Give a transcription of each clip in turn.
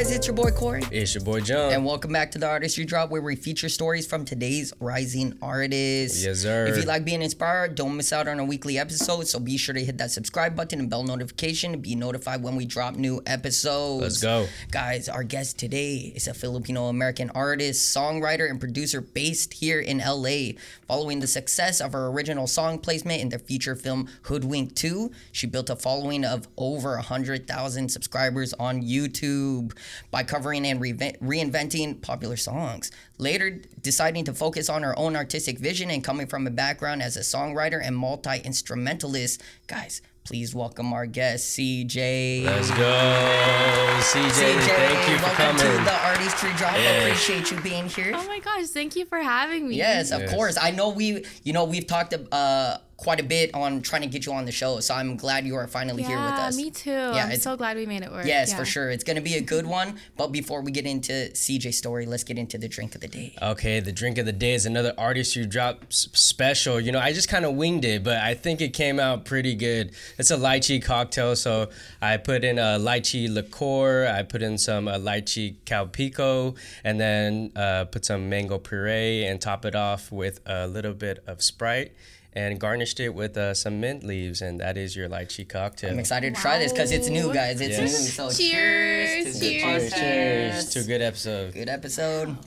guys, it's your boy Corey. It's your boy John. And welcome back to the Artistry Drop, where we feature stories from today's rising artists. Yes, sir. If you like being inspired, don't miss out on our weekly episodes, so be sure to hit that subscribe button and bell notification to be notified when we drop new episodes. Let's go. Guys, our guest today is a Filipino-American artist, songwriter, and producer based here in LA. Following the success of her original song placement in the feature film Hoodwink 2, she built a following of over 100,000 subscribers on YouTube by covering and reinventing popular songs. Later, deciding to focus on her own artistic vision and coming from a background as a songwriter and multi-instrumentalist. Guys, please welcome our guest, CeeJ. Let's go, CeeJ. Thank you for welcome coming to the Artistry Drop. Yes. Appreciate you being here. Oh my gosh, thank you for having me. Yes, of course. I know we've talked quite a bit on trying to get you on the show, so I'm glad you are finally here with us. Me too. Yeah, I'm so glad we made it work. Yes, for sure. It's going to be a good one. But before we get into CeeJ's story, let's get into the drink of the day. Okay, the drink of the day is another Artistry Drop special. You know, I just kind of winged it, but I think it came out pretty good. It's a lychee cocktail, so I put in a lychee liqueur, I put in some lychee calpico, and then put some mango puree and top it off with a little bit of Sprite. And garnished it with some mint leaves, and that is your lychee cocktail. I'm excited to try this because it's new, guys. It's new. So cheers to the cheers. Cheers to a good episode. Good episode.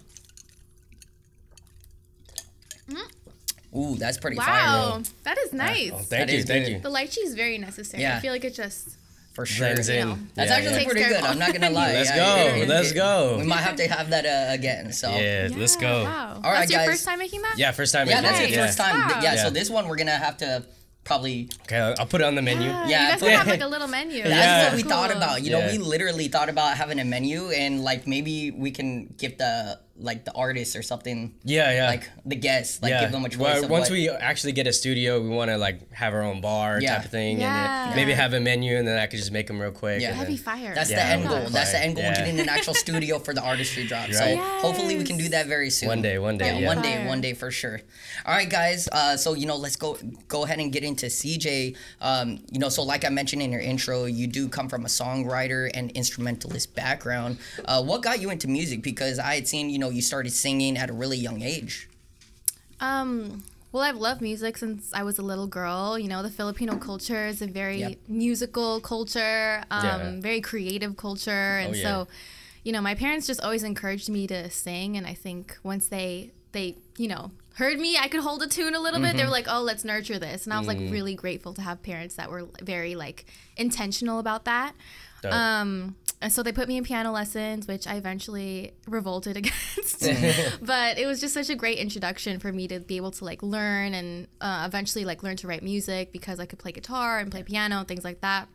Ooh, that's pretty fire. Wow, that is nice. Thank you. The lychee is very necessary. Yeah. I feel like it just For sure. Blends in. That's Yeah, actually yeah. pretty good. I'm not gonna lie. Let's go. We might have to have that again. So. Yeah, let's go. Wow. All right, That's your guys. first time making that? Yeah, first time. Yeah, making that's it, your first time. Wow. Yeah, Yeah. so this one we're gonna have to probably. Okay, I'll put it on the menu. Yeah, Yeah, you guys but- can have like a little menu. That's what we Cool. thought about. You know, Yeah. we literally thought about having a menu and like maybe we can give the artist or something. Yeah. Like the guests, like give them a choice. Well, of once what- we actually get a studio, we want to like have our own bar Yeah. type of thing, Yeah. and then maybe have a menu, and then I could just make them real quick. Yeah. and That'd be then- fire. That's Yeah, the end I'm goal. gonna That's the fire. end goal, Yeah. getting an actual studio for the Artistry Drop. So Right. hopefully we can do that very soon. One day. Yeah, Yeah. one day for sure. All right, guys. So let's go ahead and get into CeeJ. So like I mentioned in your intro, you do come from a songwriter and instrumentalist background. What got you into music? Because I had seen you started singing at a really young age. Well, I've loved music since I was a little girl. You know, the Filipino culture is a very musical culture, very creative culture. And so, my parents just always encouraged me to sing. And I think once they heard me, I could hold a tune a little bit. They were like, oh, let's nurture this. And I was like really grateful to have parents that were very like intentional about that. And so they put me in piano lessons, which I eventually revolted against. But it was just such a great introduction for me to be able to like learn and eventually like learn to write music because I could play guitar and play piano and things like that.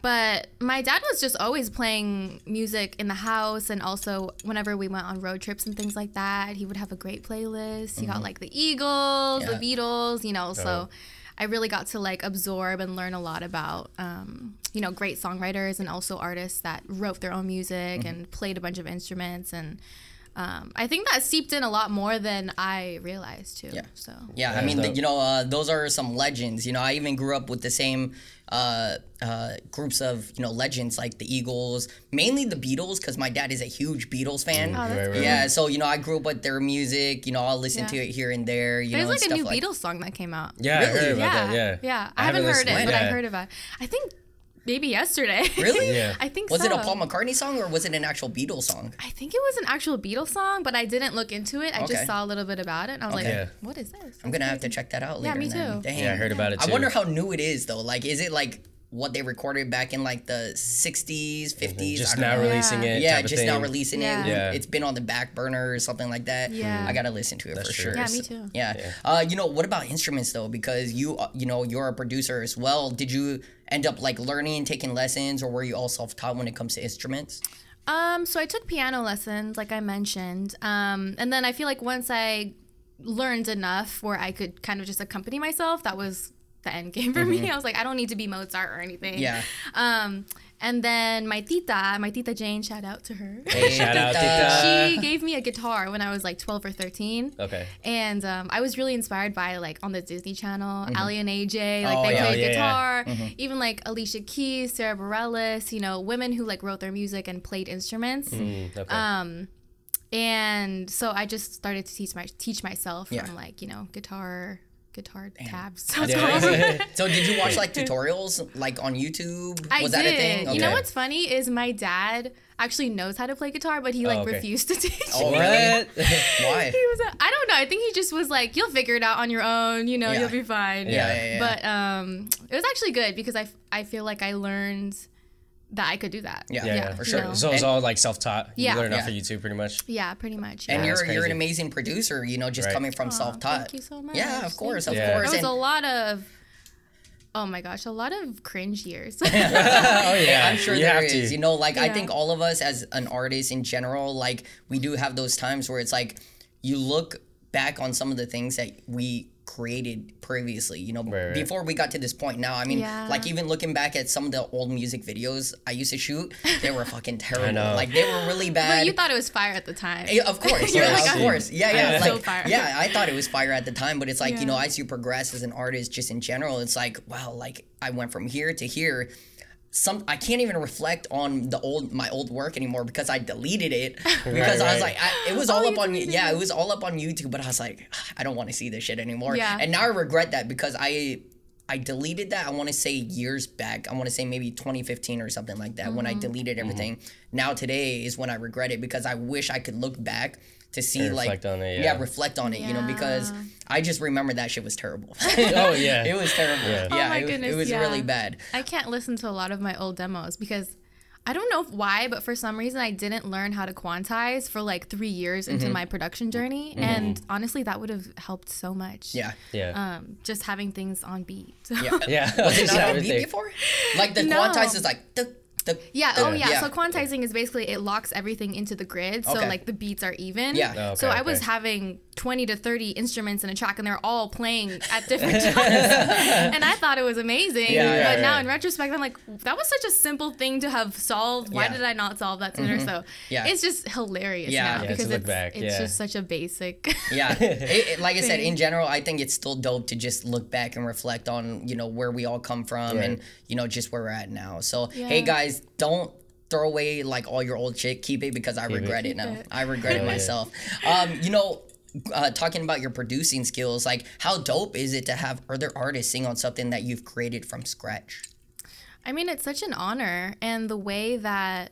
But my dad was just always playing music in the house, and also whenever we went on road trips and things like that, he would have a great playlist. He got like the Eagles, the Beatles, so I really got to like absorb and learn a lot about, great songwriters and also artists that wrote their own music and played a bunch of instruments. And I think that seeped in a lot more than I realized too. Yeah. So. Yeah, I mean, those are some legends. I even grew up with the same groups of legends like the Eagles, mainly the Beatles, because my dad is a huge Beatles fan. Oh, that's cool. Yeah, so I grew up with their music. I'll listen to it here and there. There's like and a new stuff Beatles song that came out. Yeah, Really? I heard about that. Yeah. I haven't heard it, but I heard about it. I think maybe yesterday. Really? Yeah. I think Was so. it a Paul McCartney song or was it an actual Beatles song? I think it was an actual Beatles song, but I didn't look into it. I Okay. just saw a little bit about it, and I was Okay. like, what is this? I'm gonna have to check that out later. me then. too. Dang. Yeah, I heard about it too. I wonder how new it is though. Like, is it like what they recorded back in like the 60s, 50s? Just I don't now know. releasing it. Yeah, type of just now thing. releasing Yeah. it. Yeah. It's been on the back burner or something like that. Yeah. I gotta listen to it That's for true. sure. Yeah, me too. Yeah. What about instruments though? Because you're a producer as well. Did you end up like learning, taking lessons, or were you all self-taught when it comes to instruments? So I took piano lessons, like I mentioned, and then I feel like once I learned enough where I could kind of just accompany myself, that was the end game for me. I was like, I don't need to be Mozart or anything. Yeah. And then my tita Jane, shout out to her. Hey, shout out, tita. She gave me a guitar when I was like 12 or 13. Okay. And I was really inspired by like on the Disney Channel, Ali and AJ, like they played guitar. Even like Alicia Keys, Sarah Bareilles, you know, women who like wrote their music and played instruments. Okay. And so I just started to teach myself from like, you know, guitar tabs. So did you watch like tutorials like on YouTube? Was that a thing? Okay. You know what's funny is my dad actually knows how to play guitar, but he like refused to teach me. Oh, really? Why? He was I don't know. I think he just was like, you'll figure it out on your own. You know, you'll be fine. Yeah. But it was actually good because I feel like I learned that I could do that. Yeah, for sure. You know? So it's all like self-taught. Yeah. You learned off of YouTube pretty much. Yeah, pretty much. And you're an amazing producer, you know, just coming from self-taught. Thank you so much. Yeah, of course. It was a lot of, oh my gosh, a lot of cringe years. Oh yeah, I'm sure there is. You know, like I think all of us as an artist in general, like we do have those times where it's like you look back on some of the things that we created previously, you know, before we got to this point now. I mean, like even looking back at some of the old music videos I used to shoot, they were fucking terrible. Like they were really bad. But you thought it was fire at the time. Of course. Of course. Yeah. So like, fire. Yeah, I thought it was fire at the time, but it's like, you know, as you progress as an artist just in general, it's like, wow, like I went from here to here. I can't even reflect on my old work anymore because I deleted it because I was like it was all up on YouTube, but I was like I don't want to see this shit anymore. And now I regret that because I deleted that. I want to say years back. I want to say maybe 2015 or something like that when I deleted everything. Now today is when I regret it because I wish I could look back to see reflect on it, reflect on it, you know, because I just remember that shit was terrible. Oh yeah. It was terrible. Oh my goodness, it was really bad. I can't listen to a lot of my old demos because I don't know why, but for some reason I didn't learn how to quantize for like 3 years into my production journey. And honestly, that would have helped so much. Yeah. Just having things on beat. Yeah. Was it not on beat before? Like the quantize is like So quantizing is basically it locks everything into the grid, so like the beats are even. So I was having 20 to 30 instruments in a track and they're all playing at different times. And I thought it was amazing. But now in retrospect, I'm like, that was such a simple thing to have solved. Why did I not solve that sooner? So it's just hilarious now because it's just such a basic. Like I said, in general, I think it's still dope to just look back and reflect on, you know, where we all come from and, you know, just where we're at now. So, hey guys, don't throw away like all your old shit. Keep it because I regret it now. I regret it myself. You know, talking about your producing skills, like how dope is it to have other artists sing on something that you've created from scratch? I mean, it's such an honor, and the way that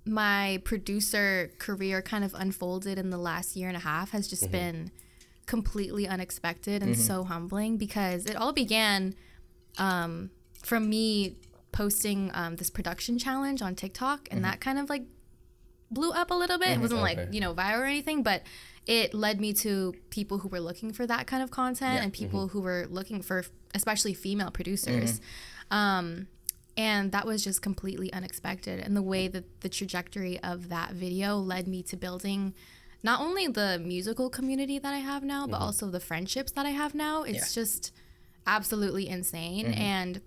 my producer career kind of unfolded in the last year and a half has just been completely unexpected and so humbling, because it all began from me posting this production challenge on TikTok, and that kind of like blew up a little bit. It wasn't like, you know, viral or anything, but it led me to people who were looking for that kind of content and people who were looking for especially female producers. And that was just completely unexpected. And the way that the trajectory of that video led me to building not only the musical community that I have now, but also the friendships that I have now. It's just absolutely insane. And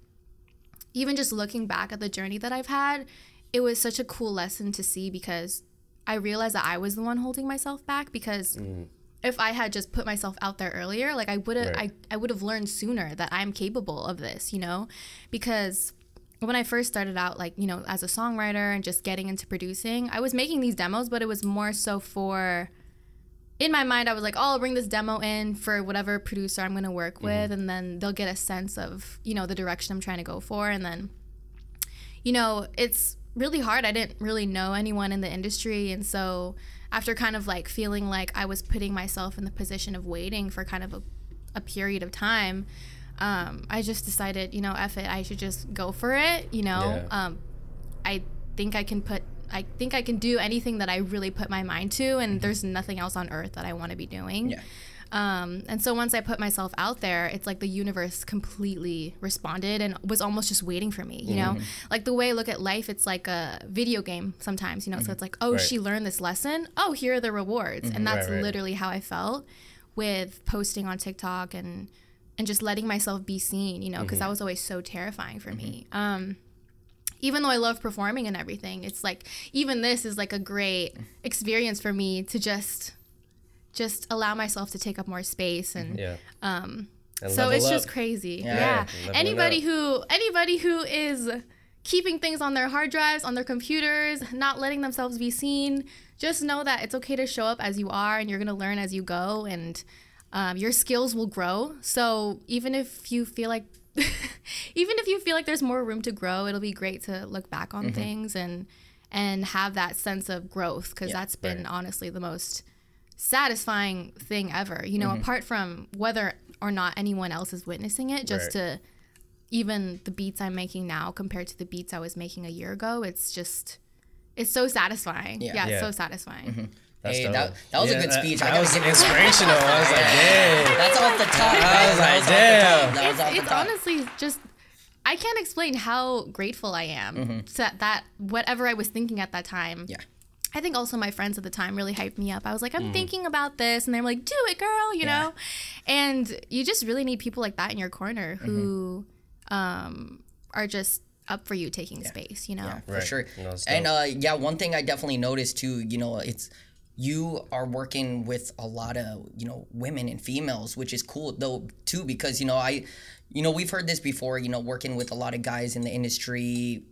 even just looking back at the journey that I've had, it was such a cool lesson to see, because I realized that I was the one holding myself back, because if I had just put myself out there earlier, like I would have I would have learned sooner that I'm capable of this, you know? Because when I first started out, like, you know, as a songwriter and just getting into producing, I was making these demos, but it was more so for, in my mind, I was like, oh, I'll bring this demo in for whatever producer I'm going to work with, and then they'll get a sense of, you know, the direction I'm trying to go for. And then, you know, it's really hard. I didn't really know anyone in the industry. And so after kind of like feeling like I was putting myself in the position of waiting for kind of a period of time, I just decided, you know, F it, I should just go for it, you know. I think I can do anything that I really put my mind to, and there's nothing else on earth that I want to be doing. And so once I put myself out there, it's like the universe completely responded and was almost just waiting for me, you know? Like the way I look at life, it's like a video game sometimes, you know? So it's like, oh, she learned this lesson. Oh, here are the rewards. And that's literally how I felt with posting on TikTok and just letting myself be seen, you know, because that was always so terrifying for me. even though I love performing and everything, it's like even this is like a great experience for me to just allow myself to take up more space and so it's just crazy. Yeah. Anybody who is keeping things on their hard drives, on their computers, not letting themselves be seen, just know that it's okay to show up as you are, and you're going to learn as you go, and your skills will grow. So even if you feel like there's more room to grow, it'll be great to look back on things and have that sense of growth, because that's been honestly the most satisfying thing ever, you know, apart from whether or not anyone else is witnessing it, just to even the beats I'm making now compared to the beats I was making a year ago, it's so satisfying. It's so satisfying. Hey, that was a good speech. That was inspirational. I was like, dang. That's off the top. I was like, damn. It's honestly just, I can't explain how grateful I am to that whatever I was thinking at that time. Yeah. I think also my friends at the time really hyped me up. I was like, I'm thinking about this. And they're like, do it, girl, you know? And you just really need people like that in your corner who are just up for you taking space, you know? Yeah, for sure. No, and one thing I definitely noticed too, you know, it's you are working with a lot of, you know, women and females, which is cool though too, because, you know, we've heard this before, you know, working with a lot of guys in the industry,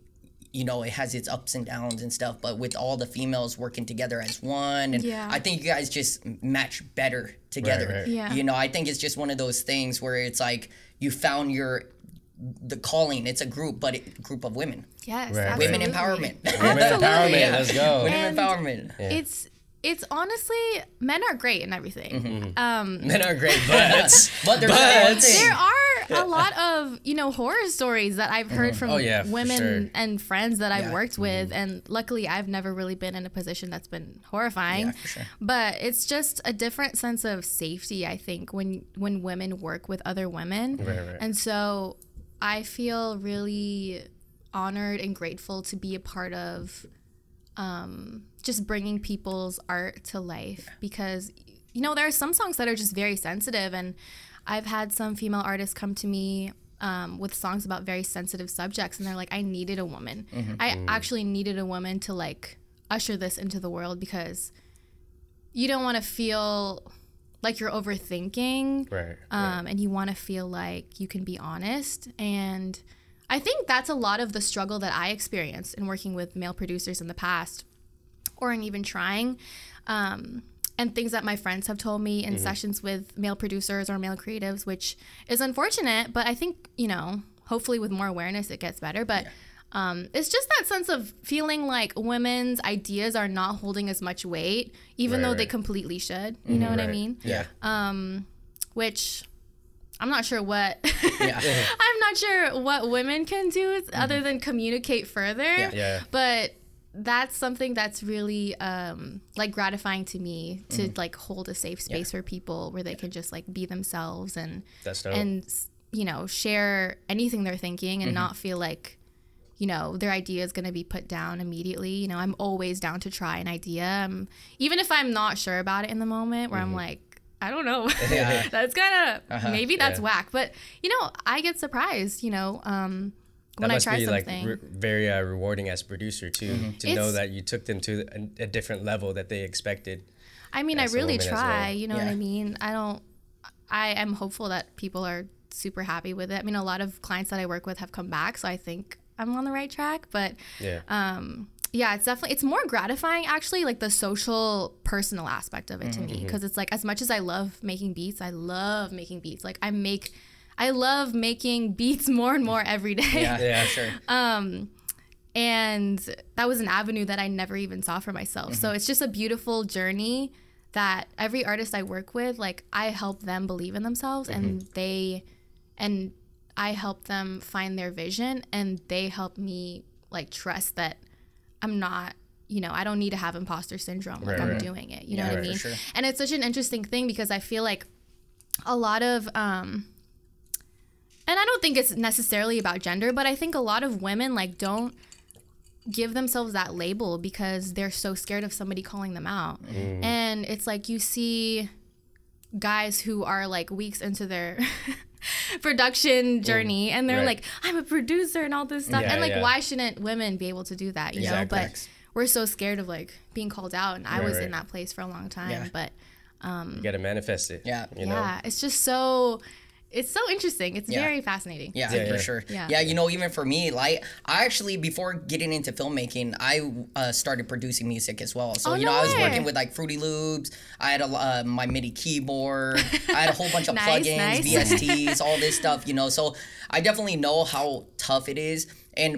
you know, it has its ups and downs and stuff, but with all the females working together as one, and I think you guys just match better together. Right. Yeah. You know, I think it's just one of those things where it's like you found the calling. It's a group, but a group of women. Yes, women empowerment. Women empowerment. Let's go. And women empowerment. Yeah. It's honestly, men are great and everything. Men are great, but there are a lot of, you know, horror stories that I've heard from women and friends that I've worked with, and luckily I've never really been in a position that's been horrifying. Yeah, for sure. But it's just a different sense of safety, I think, when women work with other women. Right. And so I feel really honored and grateful to be a part of just bringing people's art to life, because, you know, there are some songs that are just very sensitive, and I've had some female artists come to me with songs about very sensitive subjects, and they're like, I needed a woman. I actually needed a woman to like usher this into the world, because you don't want to feel like you're overthinking, and you want to feel like you can be honest. And I think that's a lot of the struggle that I experienced in working with male producers in the past, or in even trying, and things that my friends have told me in sessions with male producers or male creatives, which is unfortunate, but I think, you know, hopefully with more awareness it gets better. But it's just that sense of feeling like women's ideas are not holding as much weight, even though they completely should, you know what I mean? Yeah. Which I'm not sure what I'm not sure what women can do other than communicate further. But that's something that's really like gratifying to me, to like hold a safe space for people where they can just like be themselves and you know, share anything they're thinking and not feel like, you know, their idea is going to be put down immediately. You know, I'm always down to try an idea, even if I'm not sure about it in the moment, where I'm like, I don't know. That's kind of maybe that's whack, but you know, I get surprised, you know, when I try something. Like very rewarding as a producer too, to know that you took them to a different level that they expected. I mean, I really try, you know what I mean? I am hopeful that people are super happy with it. I mean, a lot of clients that I work with have come back, so I think I'm on the right track, but it's definitely, it's more gratifying actually, like the social personal aspect of it to me, because it's like, as much as I love making beats, like I love making beats more and more every day. Yeah, sure. And that was an avenue that I never even saw for myself. So it's just a beautiful journey that every artist I work with, like I help them believe in themselves, and I help them find their vision, and they help me like trust that I'm not, you know, I don't need to have imposter syndrome. Like I'm doing it. You know what I mean? Sure. And it's such an interesting thing, because I feel like a lot of, and I don't think it's necessarily about gender, but I think a lot of women like don't give themselves that label because they're so scared of somebody calling them out. And it's like you see guys who are like weeks into their production journey, and they're like, I'm a producer and all this stuff. And like, why shouldn't women be able to do that, you know? But we're so scared of like being called out, and I was in that place for a long time. But you gotta manifest it. You know? It's just so interesting. It's very fascinating. For sure. Yeah, you know, even for me, like, I actually, before getting into filmmaking, I started producing music as well. So, you know, I was working with like Fruity Loops. I had my MIDI keyboard. I had a whole bunch of plugins, VSTs, all this stuff, you know. So I definitely know how tough it is.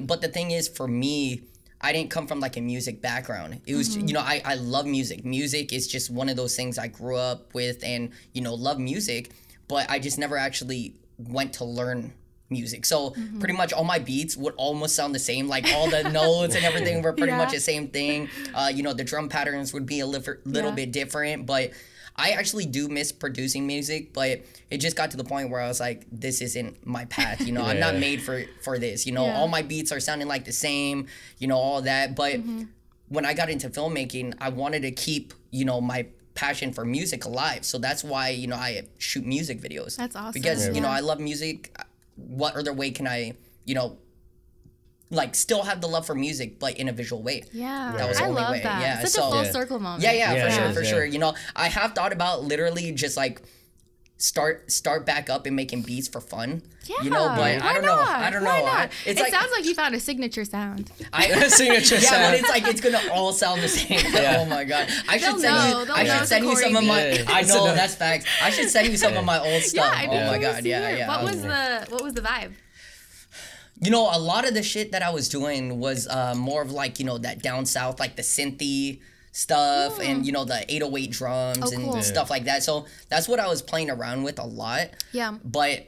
But the thing is, for me, I didn't come from like a music background. It was, you know, I love music. Music is just one of those things I grew up with and, you know, love music. But I just never actually went to learn music. So pretty much all my beats would almost sound the same. Like all the notes and everything were pretty much the same thing. You know, the drum patterns would be a little bit different. But I actually do miss producing music. But it just got to the point where I was like, this isn't my path. You know, I'm not made for this. You know, all my beats are sounding like the same, you know, all that. But when I got into filmmaking, I wanted to keep, you know, my passion for music alive. So that's why, you know, I shoot music videos. That's awesome. Because, you know, I love music. What other way can I, you know, like still have the love for music, but in a visual way? Yeah. That was the I only love way. that. Yeah. Such a full circle moment. Yeah, for sure. You know, I have thought about literally just like start back up and making beats for fun. Yeah. You know, but I don't know. It sounds like you found a signature sound. Signature sound. Yeah, but it's like it's gonna all sound the same. Oh my god. I should send you some of my I know that's facts. I should send you some of my old stuff. Oh my god. Yeah. What was the vibe? You know, a lot of the shit that I was doing was more of like, you know, that down south, like the synthy stuff and, you know, the 808 drums and stuff like that. So that's what I was playing around with a lot. Yeah. But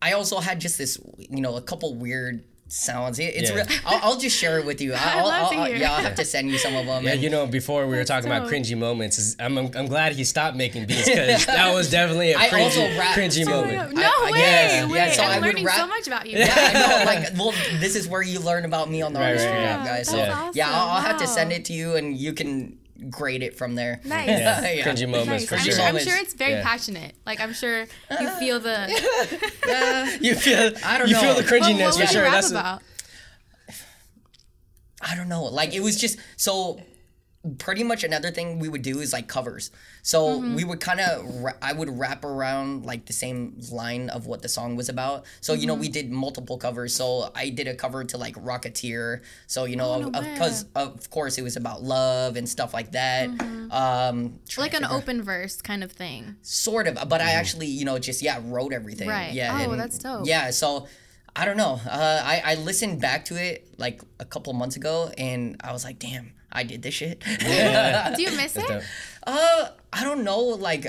I also had just this, you know, a couple weird sounds. It's real. I'll just share it with you. I'll have to send you some of them. Yeah, you know, before we were talking about cringy moments, I'm glad he stopped making beats because that was definitely a cringy moment. No way. Yeah, so I'm learning so much about you. Yeah, I know. Like, well, this is where you learn about me on the Artistry Drop, guys. So awesome. I'll have to send it to you and you can grade it from there. Nice. Cringy moments for sure. I'm sure it's very passionate. Like, I'm sure you feel the you feel the cringiness for sure. That's about? I don't know. Like, it was just so pretty much another thing we would do is like covers. So we would kind of, I would wrap around like the same line of what the song was about. So, you know, we did multiple covers. So I did a cover to like Rocketeer. So, you know, because of course it was about love and stuff like that. Like an open verse kind of thing. Sort of. But I actually, you know, just, wrote everything. Right. Yeah. Oh, that's dope. Yeah. So I don't know. I listened back to it like a couple months ago and I was like, damn, I did this shit. Yeah. Do you miss it? I don't know. Like,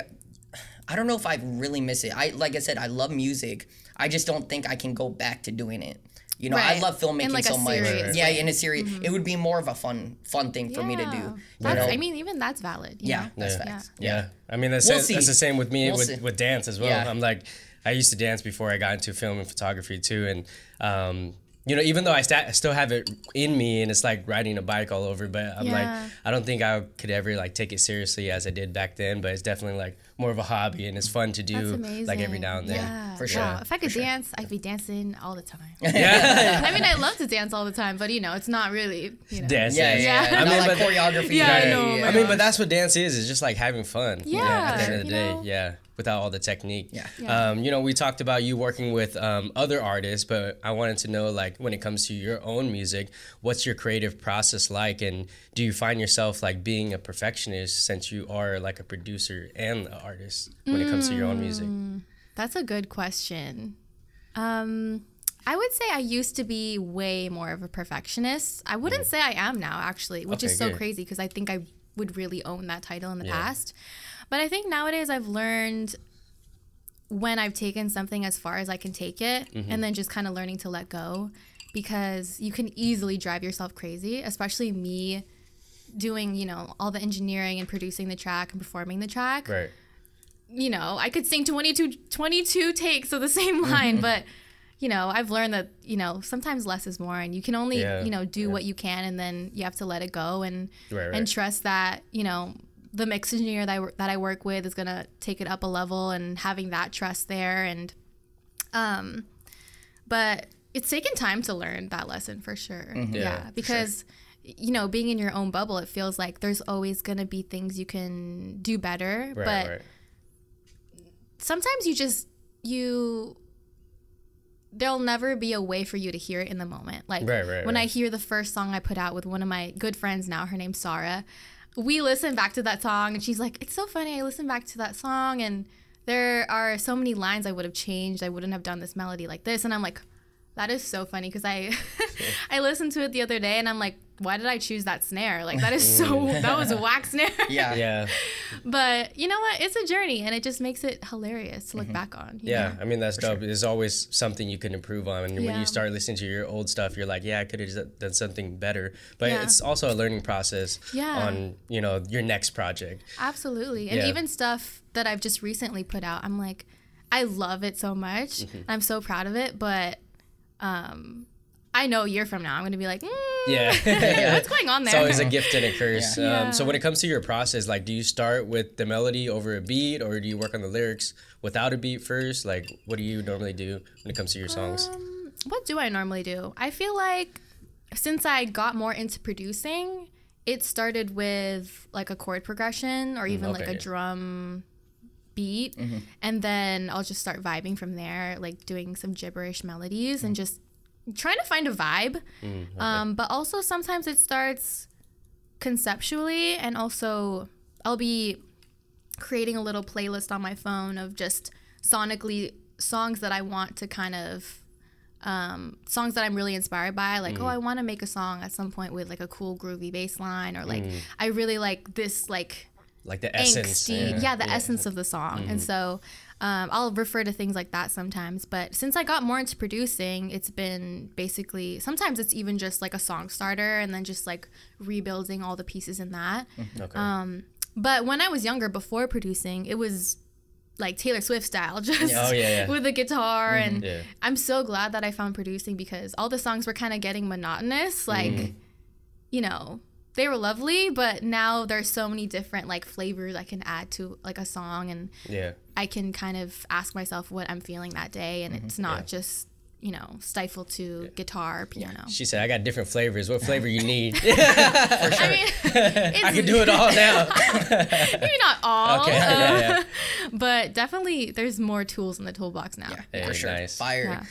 I don't know if I really miss it. Like I said, I love music. I just don't think I can go back to doing it. You know, I love filmmaking like so much. In a series, it would be more of a fun thing for me to do. I mean, even that's valid. You know? That's facts. Yeah. I mean, that's the same with me with dance as well. I'm like, I used to dance before I got into film and photography too, and you know, even though I still have it in me and it's like riding a bike all over, but I'm like, I don't think I could ever like take it seriously as I did back then, but it's definitely like more of a hobby and it's fun to do like every now and then. Yeah, for sure. Wow. If I could dance, I'd be dancing all the time. Yeah. I mean, I love to dance all the time, but you know, it's not really, you know. Dance. Yeah. I mean, like choreography. Yeah, I know. I mean, but that's what dance is. It's just like having fun. Yeah. At the end of the day, without all the technique. You know, we talked about you working with other artists, but I wanted to know, like, when it comes to your own music, what's your creative process like? And do you find yourself like being a perfectionist since you are like a producer and an artist when it comes to your own music? That's a good question. I would say I used to be way more of a perfectionist. I wouldn't say I am now, actually, which is so crazy because I think I would really own that title in the past. But I think nowadays I've learned when I've taken something as far as I can take it and then just kind of learning to let go, because you can easily drive yourself crazy, especially me doing, you know, all the engineering and producing the track and performing the track. Right. You know, I could sing 22 takes of the same line, but, you know, I've learned that, you know, sometimes less is more and you can only, you know, do what you can and then you have to let it go and trust that, you know, the mix engineer that I work with is going to take it up a level and having that trust there. And But it's taken time to learn that lesson for sure. Yeah, because you know, being in your own bubble, it feels like there's always going to be things you can do better. But sometimes there'll never be a way for you to hear it in the moment. Like when I hear the first song I put out with one of my good friends now, her name's Sarah, we listen back to that song and she's like, it's so funny. I listened back to that song and there are so many lines I would have changed. I wouldn't have done this melody like this. And I'm like, that is so funny because I listened to it the other day and I'm like, why did I choose that snare? Like that was a whack snare. Yeah. But you know what? It's a journey and it just makes it hilarious to look back on. You know? I mean, that's dope. There's always something you can improve on. And when you start listening to your old stuff, you're like, I could have done something better. But it's also a learning process on, you know, your next project. Absolutely. And even stuff that I've just recently put out, I'm like, I love it so much. I'm so proud of it. But I know a year from now I'm going to be like, what's going on there? It's always a gift and a curse. So when it comes to your process, like, do you start with the melody over a beat, or do you work on the lyrics without a beat first? Like, what do you normally do when it comes to your songs? What do I normally do? I feel like since I got more into producing, it started with like a chord progression or even like a drum beat, and then I'll just start vibing from there, like doing some gibberish melodies and just trying to find a vibe. But also sometimes it starts conceptually, and also I'll be creating a little playlist on my phone of just sonically songs that I want to kind of songs that I'm really inspired by, like I want to make a song at some point with like a cool groovy bass line, or like I really like this like the essence, the essence of the song. And so I'll refer to things like that sometimes. But since I got more into producing, it's been basically, sometimes it's even just like a song starter and then just like rebuilding all the pieces in that. But when I was younger, before producing, it was like Taylor Swift style, just with the guitar. And I'm so glad that I found producing, because all the songs were kind of getting monotonous. Like, you know, they were lovely, but now there's so many different like flavors I can add to like a song, and I can kind of ask myself what I'm feeling that day, and it's not just, you know, stifled to guitar or piano. She said, I got different flavors. What flavor you need? For sure. I mean, I can do it all now. Maybe not all. Okay. But definitely there's more tools in the toolbox now. For sure. Nice. Fire.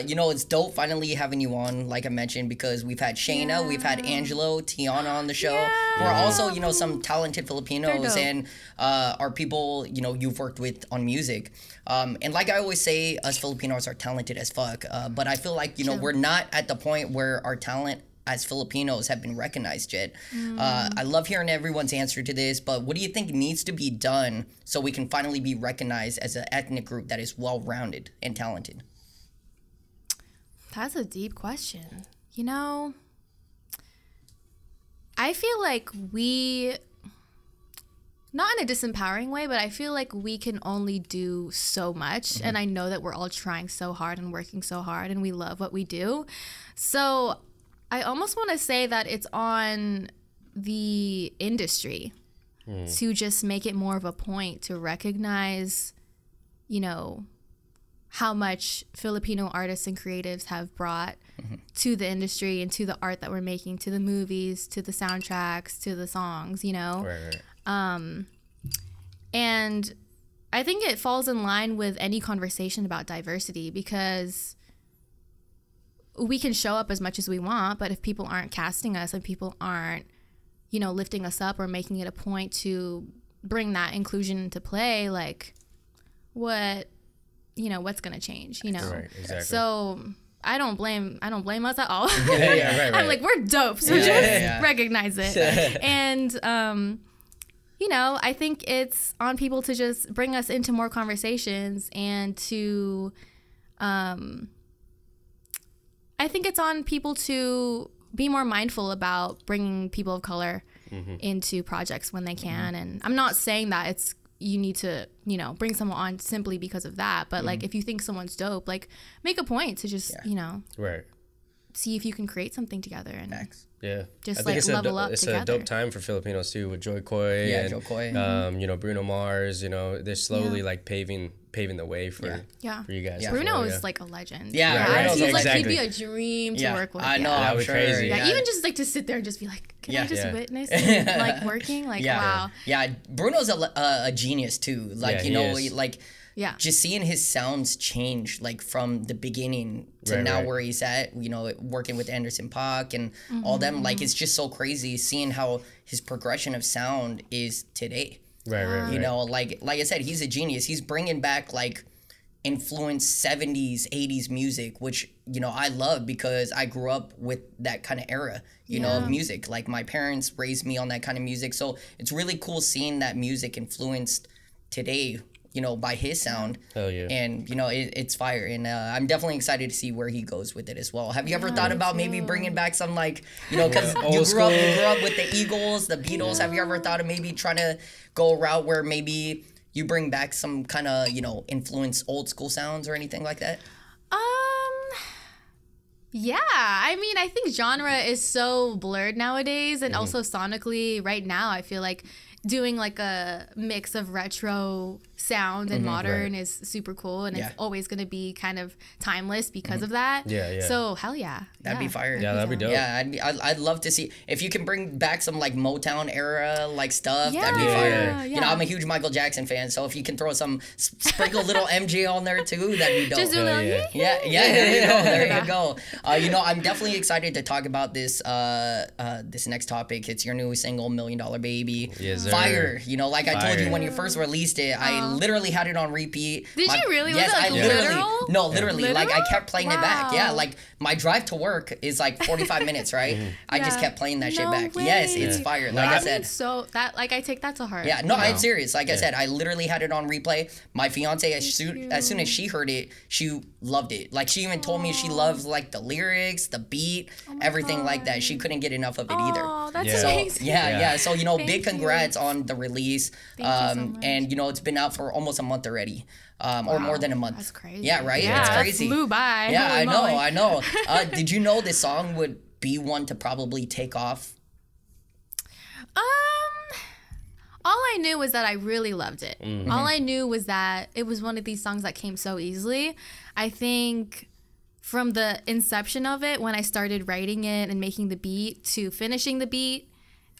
You know, it's dope finally having you on, like I mentioned, because we've had Shayna, we've had Angelo, Tiana on the show. We're also, you know, some talented Filipinos and are people, you know, you've worked with on music. And like I always say, us Filipinos are talented as fuck. But I feel like, you know, we're not at the point where our talent as Filipinos have been recognized yet. I love hearing everyone's answer to this, but what do you think needs to be done so we can finally be recognized as an ethnic group that is well-rounded and talented? That's a deep question. You know, I feel like we, not in a disempowering way, but I feel like we can only do so much. And I know that we're all trying so hard and working so hard, and we love what we do. So I almost want to say that it's on the industry to just make it more of a point to recognize, you know, how much Filipino artists and creatives have brought to the industry and to the art that we're making, to the movies, to the soundtracks, to the songs, you know? And I think it falls in line with any conversation about diversity, because we can show up as much as we want, but if people aren't casting us and people aren't, you know, lifting us up or making it a point to bring that inclusion into play, like what, you know, what's going to change, you know? Right, exactly. So I don't blame us at all. I'm like, we're dope, so just recognize it. And, you know, I think it's on people to just bring us into more conversations, and to, I think it's on people to be more mindful about bringing people of color into projects when they can. And I'm not saying that it's, you need to, you know, bring someone on simply because of that. But like, if you think someone's dope, like, make a point to just, you know. see if you can create something together and Yeah, just I think like it's level up it's together. a dope time for Filipinos too, with Joy Coy and Joy Coy. you know, Bruno Mars. You know, they're slowly like paving the way for you guys. Bruno is like a legend. Right. He's like exactly. he'd be a dream to work with. I know, That'd I'm be sure. crazy. Yeah, even just like to sit there and just be like, can I just witness him, like working? Like, wow. Yeah, Bruno's a genius too. Like, you know, like just seeing his sounds change, like from the beginning to now where he's at, you know, working with Anderson .Paak and all them, like it's just so crazy seeing how his progression of sound is today. Right. You know, like I said, he's a genius. He's bringing back like influenced 70s, 80s music, which, you know, I love because I grew up with that kind of era, you know, of music. Like my parents raised me on that kind of music. So it's really cool seeing that music influenced today, you know, by his sound. Hell yeah. And, you know, it's fire. And I'm definitely excited to see where he goes with it as well. Have you ever thought about maybe bringing back some, like, you know, because you grew up with the Eagles, the Beatles. Have you ever thought of maybe trying to go a route where maybe you bring back some kind of, you know, influence old school sounds or anything like that? Yeah, I mean, I think genre is so blurred nowadays, and also sonically right now, I feel like doing like a mix of retro sound and modern is super cool, and it's always going to be kind of timeless because of that. Yeah. So hell yeah, That'd be fire. Yeah, that'd be dope. Yeah, I'd love to see if you can bring back some like Motown era like stuff. That'd be fire. Yeah. You know, I'm a huge Michael Jackson fan, so if you can throw some sprinkle little MJ on there too, that'd be dope. Just do a little There you go. You know, I'm definitely excited to talk about this this next topic. It's your new single, $1 Million Baby. Yes, sir. Fire. You know, like I told you when you first released it, I literally had it on repeat. Did you really? Yes, Was it like literal? No, literally. Literal? Like I kept playing it back. Yeah, Wow. like my drive to work is like 45 minutes, right? I just kept playing that shit No back. way. Yes, it's fire. Like I said. So that, like, I take that to heart. Yeah, no, I'm serious. Like I said, I literally had it on replay. My fiance, as soon as she heard it, she loved it. Like she even told me she loves like the lyrics, the beat, everything like that. She couldn't get enough of it either. Oh, that's Yeah. amazing. Yeah. So, you know, big Thank you. congrats on the release. Thank you so much. And, you know, it's been out for almost a month already. Or more than a month. That's crazy. Yeah, right? Yeah, It's that crazy. flew by. Yeah, Holy moly. I know. Did you know this song would be one to probably take off? All I knew was that I really loved it. All I knew was that it was one of these songs that came so easily. I think from the inception of it, when I started writing it and making the beat to finishing the beat,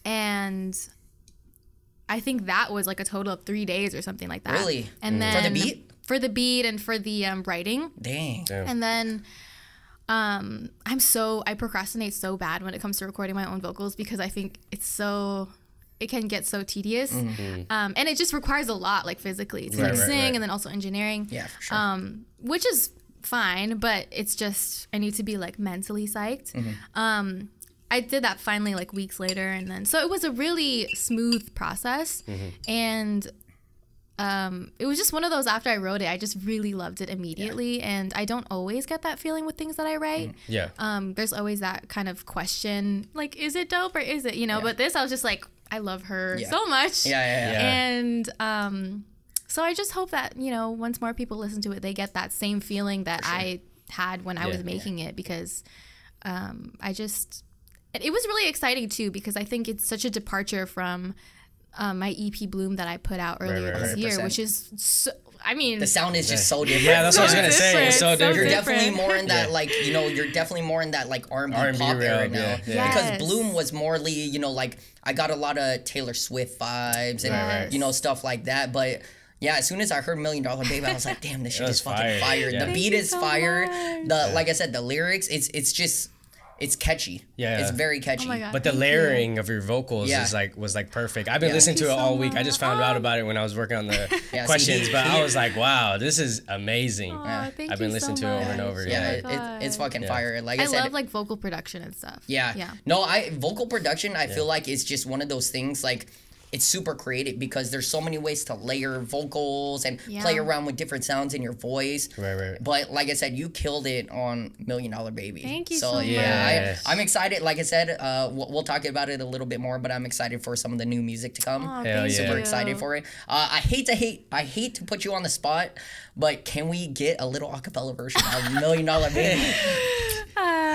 and I think that was like a total of 3 days or something like that. Really? And then For the beat? For the beat and for the writing. Dang. And then I procrastinate so bad when it comes to recording my own vocals because I think it can get so tedious. And it just requires a lot, like physically, to sing and then also engineering. Yeah, for sure. Which is fine, but it's just, I need to be like mentally psyched. I did that finally like weeks later, and then so it was a really smooth process. And it was just one of those, after I wrote it, I just really loved it immediately. And I don't always get that feeling with things that I write. There's always that kind of question, like, is it dope or is it, you know? But this, I was just like, I love her so much. And so I just hope that, you know, once more people listen to it, they get that same feeling that I had when I was making it, because it was really exciting too, because I think it's such a departure from my EP Bloom that I put out earlier this year, which is so, I mean, the sound is just so different. Yeah, that's what I was gonna say. It's so different. You're definitely more in that, like, you know, you're definitely more in that, like, R&B pop era now. Because Bloom was morely, you know, like, I got a lot of Taylor Swift vibes and, you know, stuff like that. But, yeah, as soon as I heard $1 Million Baby, I was like, damn, this shit is fucking fire. The beat is fire. Like I said, the lyrics, it's just... It's catchy. It's very catchy. Oh my God, but the layering of your vocals was perfect. I've been listening to it all week. I just found out about it when I was working on the questions, but I was like, wow, this is amazing. I've been listening to it over and over. It's fucking fire. Like I said, love like vocal production and stuff. No, vocal production, I feel like it's just one of those things, like, it's super creative because there's so many ways to layer vocals and play around with different sounds in your voice. But like I said, you killed it on $1 Million Baby. Thank you so much. I'm excited. Like I said, we'll talk about it a little bit more, but I'm excited for some of the new music to come. Super excited for it. I hate to put you on the spot, but can we get a little acapella version of $1 Million Baby?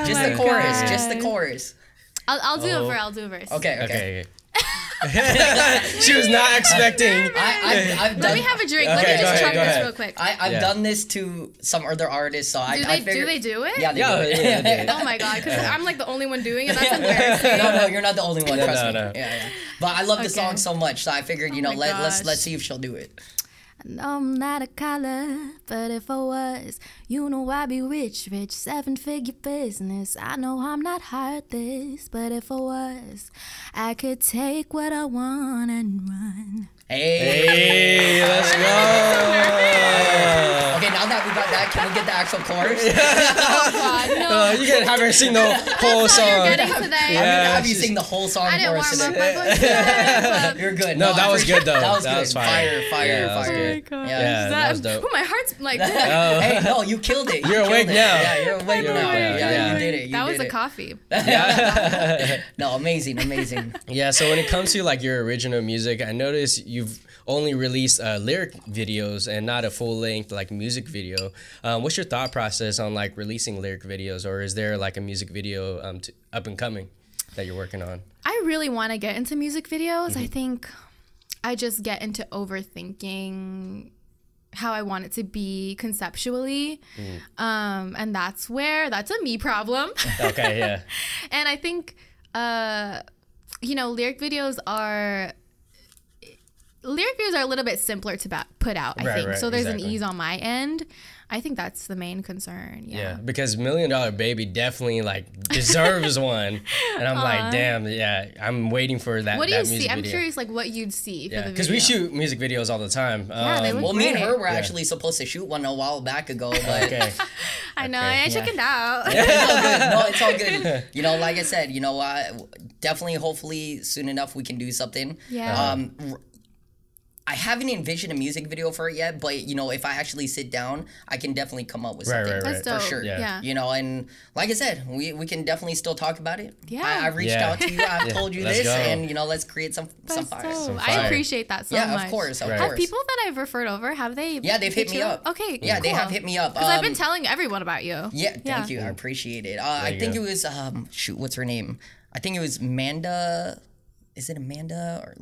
Just my the chorus. God. Just the chorus. I'll do a verse. I'll do a verse. Okay. She was not expecting. I've done, Let me have a drink. Okay, Let me go just try ahead. this real quick. I've done this to some other artists, so I figured. Do they do it? Yeah, they do it. Yeah. Oh my God, because I'm like the only one doing it. That's embarrassing. No, you're not the only one. Trust me. No. Yeah. But I love the Okay. song so much, so I figured, Oh my let's gosh. see if she'll do it. No, I'm not a color, but if I was, you know I'd be rich, 7-figure business. I know I'm not heartless, but if I was, I could take what I want and run. Hey, Let's go. Okay, now that we got that, can we get the actual chorus? Oh God, no. You can have her sing the whole That's all song. you're getting today. I'm gonna have you she's- sing the whole song I didn't for warm us up today. my voice. You're good. No, that I was good, though. That was That good. was fire. Fire. Yeah, that was fire. good. God. Yeah, that was dope. Oh, my heart's like. Hey, no, you killed it. You're killed awake it. now. Yeah, you're awake You're now. awake now, Yeah, yeah. you did it. That was a coffee. No, amazing. Yeah, so when it comes to like your original music, I noticed you've only released lyric videos and not a full length like music video. What's your thought process on like releasing lyric videos, or is there like a music video up and coming that you're working on? I really want to get into music videos. I think I just get into overthinking how I want it to be conceptually. And that's a me problem. Okay, yeah. And I think, lyric videos are a little bit simpler to put out, I think. Right, So there's an exactly. ease on my end. I think that's the main concern. Yeah, because $1 Million Baby definitely like deserves one, and I'm like, damn, yeah, I'm waiting for that. What do you that see? music I'm video. curious, like what you'd see for the video. Because we shoot music videos all the time. Yeah, they look Well, me and great. her were actually supposed to shoot one a while back ago, but Okay. I know, Okay, I chickened out. it's all good. No, it's all good. Like I said, definitely, hopefully, soon enough we can do something. Yeah. I haven't envisioned a music video for it yet, but if I actually sit down, I can definitely come up with something right. That's for dope. sure. Yeah. And like I said, we can definitely still talk about it. Yeah. I reached Yeah. out to you. I've told you Let's this, go. and let's create some That's fire. dope. Some I fire. appreciate that so Yeah, much. of course. Have people that I've referred over, have they? Yeah, they've hit me you up. Okay. Yeah, they cool. have hit me up. Because I've been telling everyone about you. Yeah, thank you. I appreciate it. I you think go. it was what's her name? I think it was Amanda. Is it Amanda or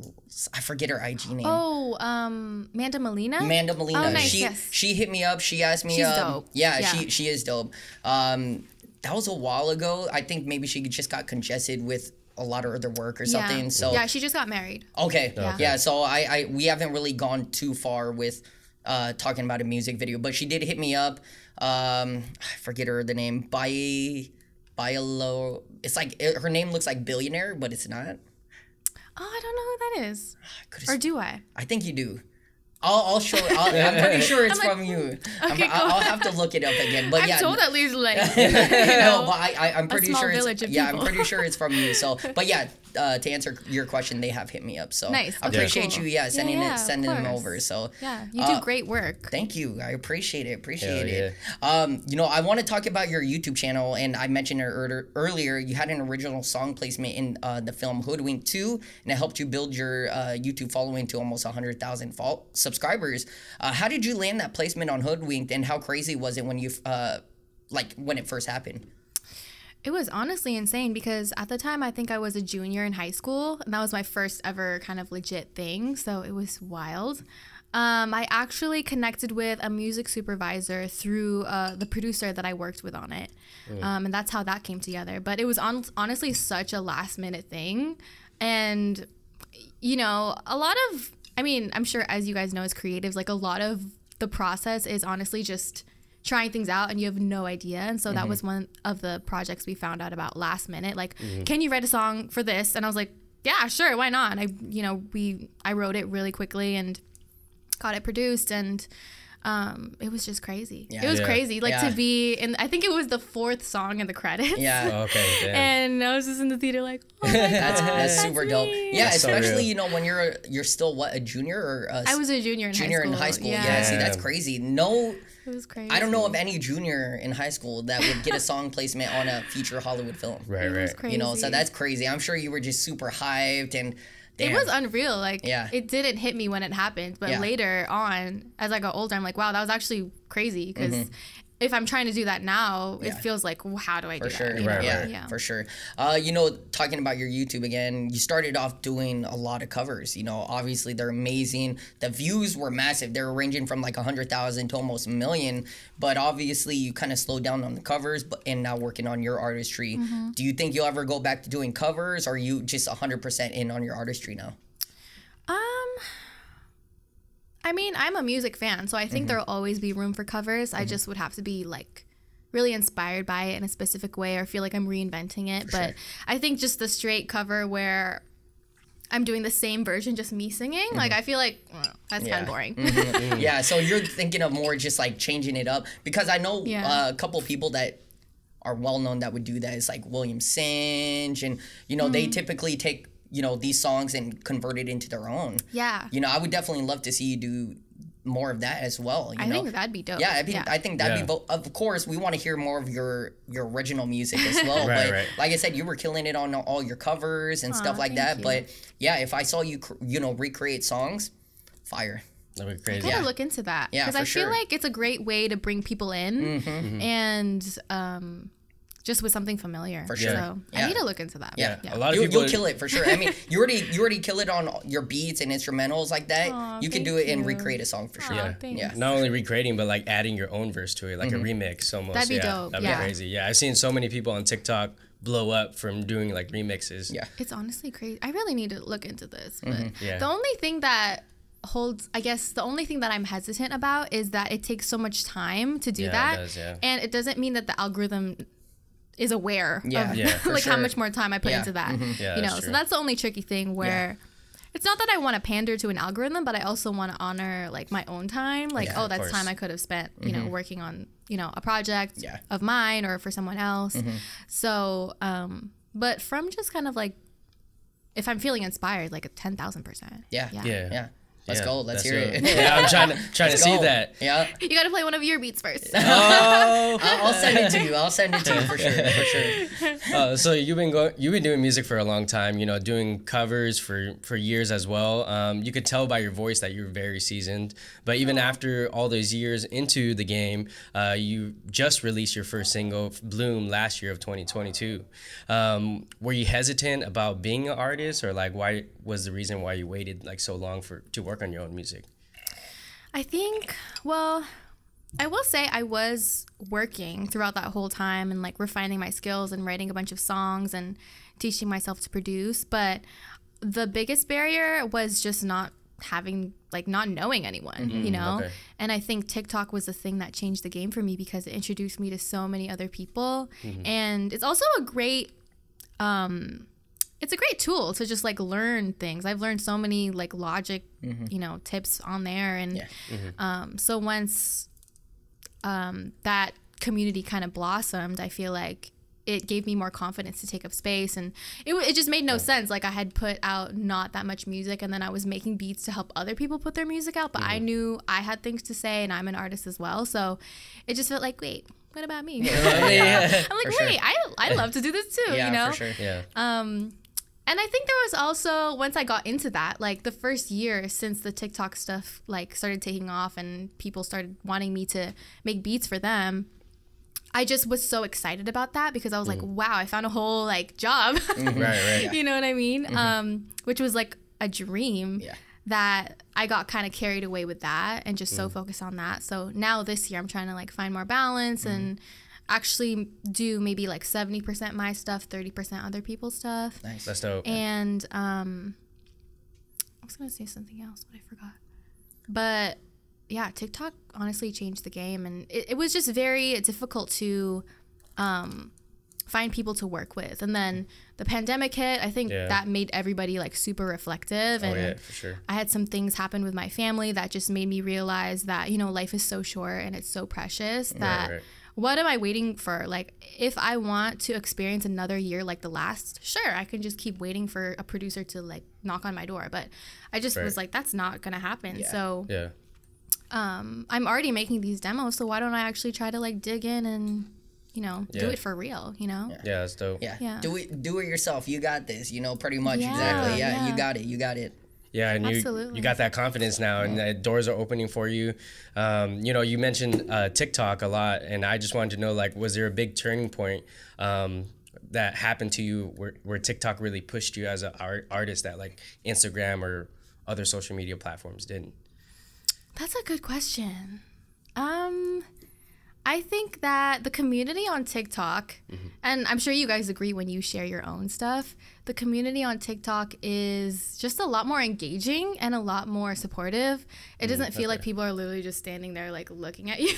I forget her IG name? Oh, Amanda Molina. Amanda Molina. Oh, nice. She Yes. she hit me up. She asked me. She's dope. Yeah, Yeah. she is dope. That was a while ago. I think maybe she just got congested with a lot of other work or something. Yeah. So Yeah, she just got married. okay. Yeah. Yeah. So we haven't really gone too far with talking about a music video, but she did hit me up. I forget the name. Biolo. It's like her name looks like billionaire, but it's not. Oh, I don't know who that is. Could've Or do I? I think you do. I'll show. I'm pretty sure it's I'm like, from you. okay, I'll have to look it up again. But I'm yeah, told at least like no, but I'm pretty small sure village it's of I'm people. pretty sure it's from you. So, but yeah, to answer your question, they have hit me up. So Nice. I Okay, appreciate cool. you. Yeah, sending Yeah, of sending them course. over. So Yeah, you do great work. thank you. I appreciate it. Appreciate Hell it. I want to talk about your YouTube channel, and I mentioned it earlier. You had an original song placement in the film Hoodwink 2, and it helped you build your YouTube following to almost 100,000 subscribers. How did you land that placement on Hoodwinked, and how crazy was it when you when it first happened? It was honestly insane because at the time I think I was a junior in high school, and that was my first ever kind of legit thing. So it was wild. I actually connected with a music supervisor through the producer that I worked with on it. And that's how that came together. But it was honestly such a last minute thing. And, a lot of, I'm sure as you guys know as creatives, like a lot of the process is honestly just trying things out and you have no idea. And so that was one of the projects we found out about last minute. Like, can you write a song for this? And I was like, yeah, sure, why not? And I wrote it really quickly and got it produced, and it was just crazy. Yeah. It was Yeah. crazy, like Yeah. to be in. I think it was the 4th song in the credits. Yeah. Okay, damn. And I was just in the theater like, oh my God, That's super dope. me. Yeah, That's so especially real. when you're still a junior or I was a junior in high school. Yeah, see, that's Damn. crazy. No, It was crazy. I don't know of any junior in high school that would get a song placement on a feature Hollywood film. Right, It was right. crazy. So that's crazy. I'm sure you were just super hyped and. It Damn. was unreal. Like, Yeah. it didn't hit me when it happened. But Yeah. later on, as I got older, I'm like, wow, that was actually crazy. Because if I'm trying to do that now, it feels like, well, how do I do sure. that? Yeah, for sure. You know, talking about your YouTube again, you started off doing a lot of covers. You know, obviously they're amazing. The views were massive. They were ranging from like 100,000 to almost 1 million. But obviously you kind of slowed down on the covers, and now working on your artistry. Do you think you'll ever go back to doing covers, or are you just 100% in on your artistry now? I mean, I'm a music fan, so I think there'll always be room for covers. I just would have to be like really inspired by it in a specific way, or feel like I'm reinventing it. But I think just the straight cover where I'm doing the same version, just me singing, like I feel like that's kind of boring. Yeah, so you're thinking of more just like changing it up, because I know a couple people that are well known that would do that. It's like William Singe, and you know they typically take, you know, these songs and convert it into their own. Yeah. You know, I would definitely love to see you do more of that as well. You know? think that'd be dope. Yeah, I think that'd be, of course, we want to hear more of your original music as well. But like I said, you were killing it on all your covers and stuff like that. But yeah, if I saw you, you know, recreate songs, fire. That'd be crazy. I gotta look into that. Yeah, because I feel like it's a great way to bring people in and just with something familiar. For sure. So I need to look into that. Yeah. A lot of people you'll kill it for sure. I mean, you already kill it on your beats and instrumentals like that. You can do it and recreate a song for sure. Not only recreating, but like adding your own verse to it, like a remix almost. That'd be dope. That'd be crazy. Yeah, I've seen so many people on TikTok blow up from doing like remixes. Yeah. It's honestly crazy. I really need to look into this. But the only thing that the only thing that I'm hesitant about is that it takes so much time to do that. It does, and it doesn't mean that the algorithm is aware of like how much more time I put into that. You know, so that's the only tricky thing where it's not that I want to pander to an algorithm, but I also want to honor like my own time. Like, that's time I could have spent, you know, working on, you know, a project of mine or for someone else. So, but from just kind of like, if I'm feeling inspired, like a 10,000%. Yeah. Let's go. Let's hear it. Yeah, I'm trying to see that. Yeah. You got to play one of your beats first. I'll send it to you. I'll send it to you for sure. So you've been doing music for a long time. You know, doing covers for years as well. You could tell by your voice that you're very seasoned. But even after all those years into the game, you just released your first single, "Bloom," last year of 2022. Were you hesitant about being an artist, or like why was the reason why you waited like so long to work on your own music? I think, well, I will say I was working throughout that whole time and like refining my skills and writing a bunch of songs and teaching myself to produce. But the biggest barrier was just not knowing anyone, you know? Okay. And I think TikTok was the thing that changed the game for me because it introduced me to so many other people. And it's also a great, it's a great tool to just like learn things. I've learned so many like logic, you know, tips on there. And so once that community kind of blossomed, I feel like it gave me more confidence to take up space. And it just made no sense. Like I had put out not that much music and then I was making beats to help other people put their music out. But I knew I had things to say and I'm an artist as well. So it just felt like, wait, what about me? I'm like, wait, I love to do this too, you know? For sure. And I think there was also, once I got into that, like the first year since the TikTok stuff like started taking off and people started wanting me to make beats for them, I just was so excited about that because I was like, wow, I found a whole like job. You know what I mean? Which was like a dream that I got kind of carried away with that and just so focused on that. So now this year I'm trying to like find more balance and actually do maybe like 70% my stuff, 30% other people's stuff. Nice. That's dope. And I was going to say something else, but I forgot. But yeah, TikTok honestly changed the game. And it was just very difficult to find people to work with. And then the pandemic hit. I think that made everybody like super reflective. And for sure. I had some things happen with my family that just made me realize that, you know, life is so short and it's so precious that what am I waiting for? Like, if I want to experience another year like the last, sure, I can just keep waiting for a producer to like knock on my door. But I just was like, that's not gonna happen. So I'm already making these demos, so why don't I actually try to like dig in and, you know, do it for real, you know? Yeah, that's dope. Do it yourself. You got this, you know, pretty much. Exactly. You got it. Yeah, and Absolutely. you got that confidence now, and the doors are opening for you. You know, you mentioned TikTok a lot, and I just wanted to know, like, was there a big turning point that happened to you where TikTok really pushed you as an artist that like Instagram or other social media platforms didn't? That's a good question. I think that the community on TikTok, and I'm sure you guys agree when you share your own stuff, the community on TikTok is just a lot more engaging and a lot more supportive. It doesn't feel like people are literally just standing there like looking at you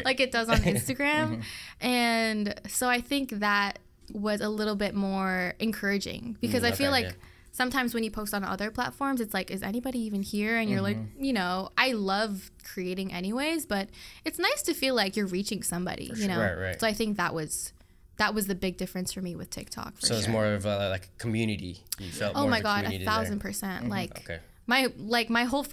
like it does on Instagram. And so I think that was a little bit more encouraging because I feel like sometimes when you post on other platforms, it's like, is anybody even here? And you're like, you know, I love creating anyways, but it's nice to feel like you're reaching somebody, you know? Right. So I think that was the big difference for me with TikTok. For so it's more of a, like a community. You felt more my of a God, community 1,000%. Okay. My whole,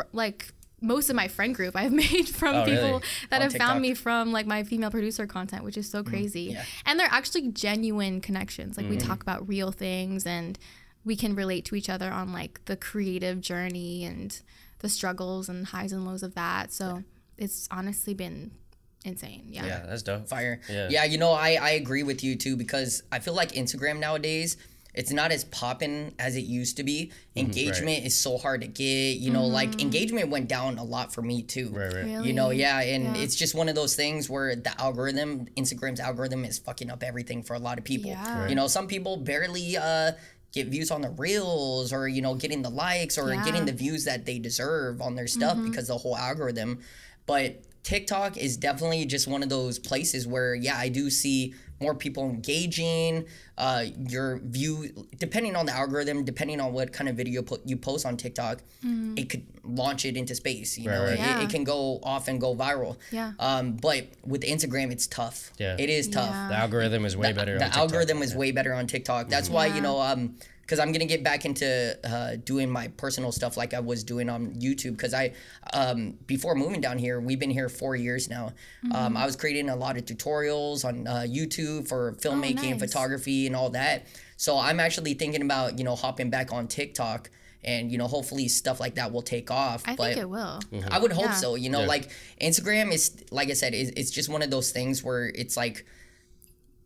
most of my friend group I've made from people that have TikTok. found me from like my female producer content, which is so crazy. And they're actually genuine connections. Like we talk about real things and we can relate to each other on like the creative journey and the struggles and highs and lows of that. So it's honestly been insane. Yeah, that's dope. Fire. Yeah, you know, I agree with you too, because I feel like Instagram nowadays, it's not as poppin' as it used to be. Engagement is so hard to get. You know, like engagement went down a lot for me too. Really? You know, and it's just one of those things where the algorithm, Instagram's algorithm, is fucking up everything for a lot of people. You know, some people barely get views on the reels, or, you know, getting the likes or getting the views that they deserve on their stuff because the whole algorithm. But TikTok is definitely just one of those places where, I do see more people engaging. Your view, depending on the algorithm, depending on what kind of video you post on TikTok, it could launch it into space. You know, it can go off and go viral. But with Instagram, it's tough. It is tough. The algorithm is way better on TikTok. The algorithm is way better on TikTok. That's why, you know, because I'm gonna get back into doing my personal stuff like I was doing on YouTube. Because I, before moving down here, we've been here 4 years now. I was creating a lot of tutorials on YouTube for filmmaking and photography and all that. So I'm actually thinking about, you know, hopping back on TikTok. And, you know, hopefully stuff like that will take off. I think it will. I would hope so. You know, like Instagram is, like I said, it's just one of those things where it's like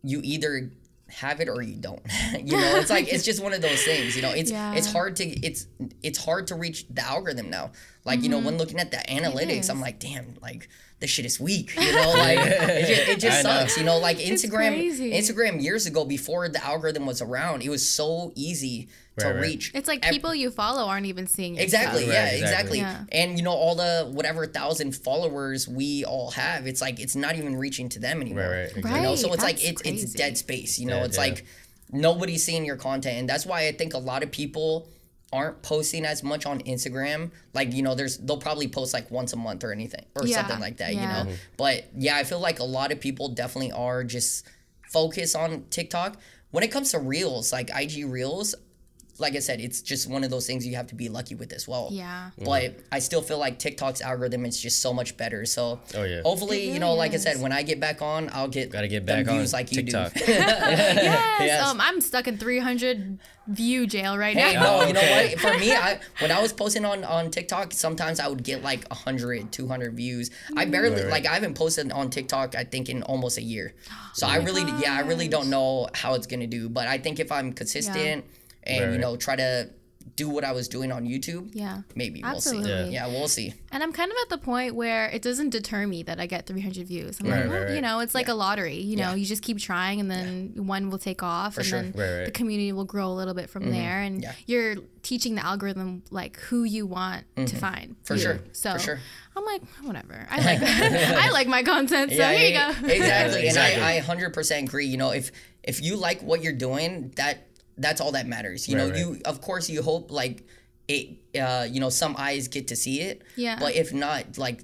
you either have it or you don't. You know, it's like it's just one of those things. You know, it's hard to reach the algorithm now. Like, you know, when looking at the analytics, I'm like, damn, like this shit is weak. You know, like it just sucks. You know, like Instagram years ago, before the algorithm was around, it was so easy to reach. It's like people you follow aren't even seeing your exactly. stuff. Exactly. And you know, all the whatever 1,000 followers we all have, it's like it's not even reaching to them anymore. Right. You know, so it's like That's it's crazy. dead space. You know, it's like nobody's seeing your content, and that's why I think a lot of people aren't posting as much on Instagram. Like, you know, they'll probably post like once a month or anything or something like that. You know, but I feel like a lot of people definitely are just focused on TikTok. When it comes to reels, like IG reels, like I said, it's just one of those things you have to be lucky with as well. But I still feel like TikTok's algorithm is just so much better. So hopefully, you know, like I said, when I get back on, I'll get views like TikTok. You do. I'm stuck in 300 view jail right now. No, you know what? For me, when I was posting on TikTok, sometimes I would get like 100, 200 views. I barely, like, I haven't posted on TikTok, I think, in almost a year. So I really don't know how it's going to do. But I think if I'm consistent and, you know, try to do what I was doing on YouTube, maybe we'll see. We'll see. And I'm kind of at the point where it doesn't deter me that I get 300 views. I'm like, well, you know, it's like a lottery. You know, you just keep trying, and then one will take off, then the community will grow a little bit from there. And you're teaching the algorithm like who you want to find. For sure. I'm like, whatever. I like I like my content, so here you go. Exactly. And I 100% agree. You know, if you like what you're doing, that's all that matters. You know, you, of course, you hope like it, you know, some eyes get to see it. But if not, like,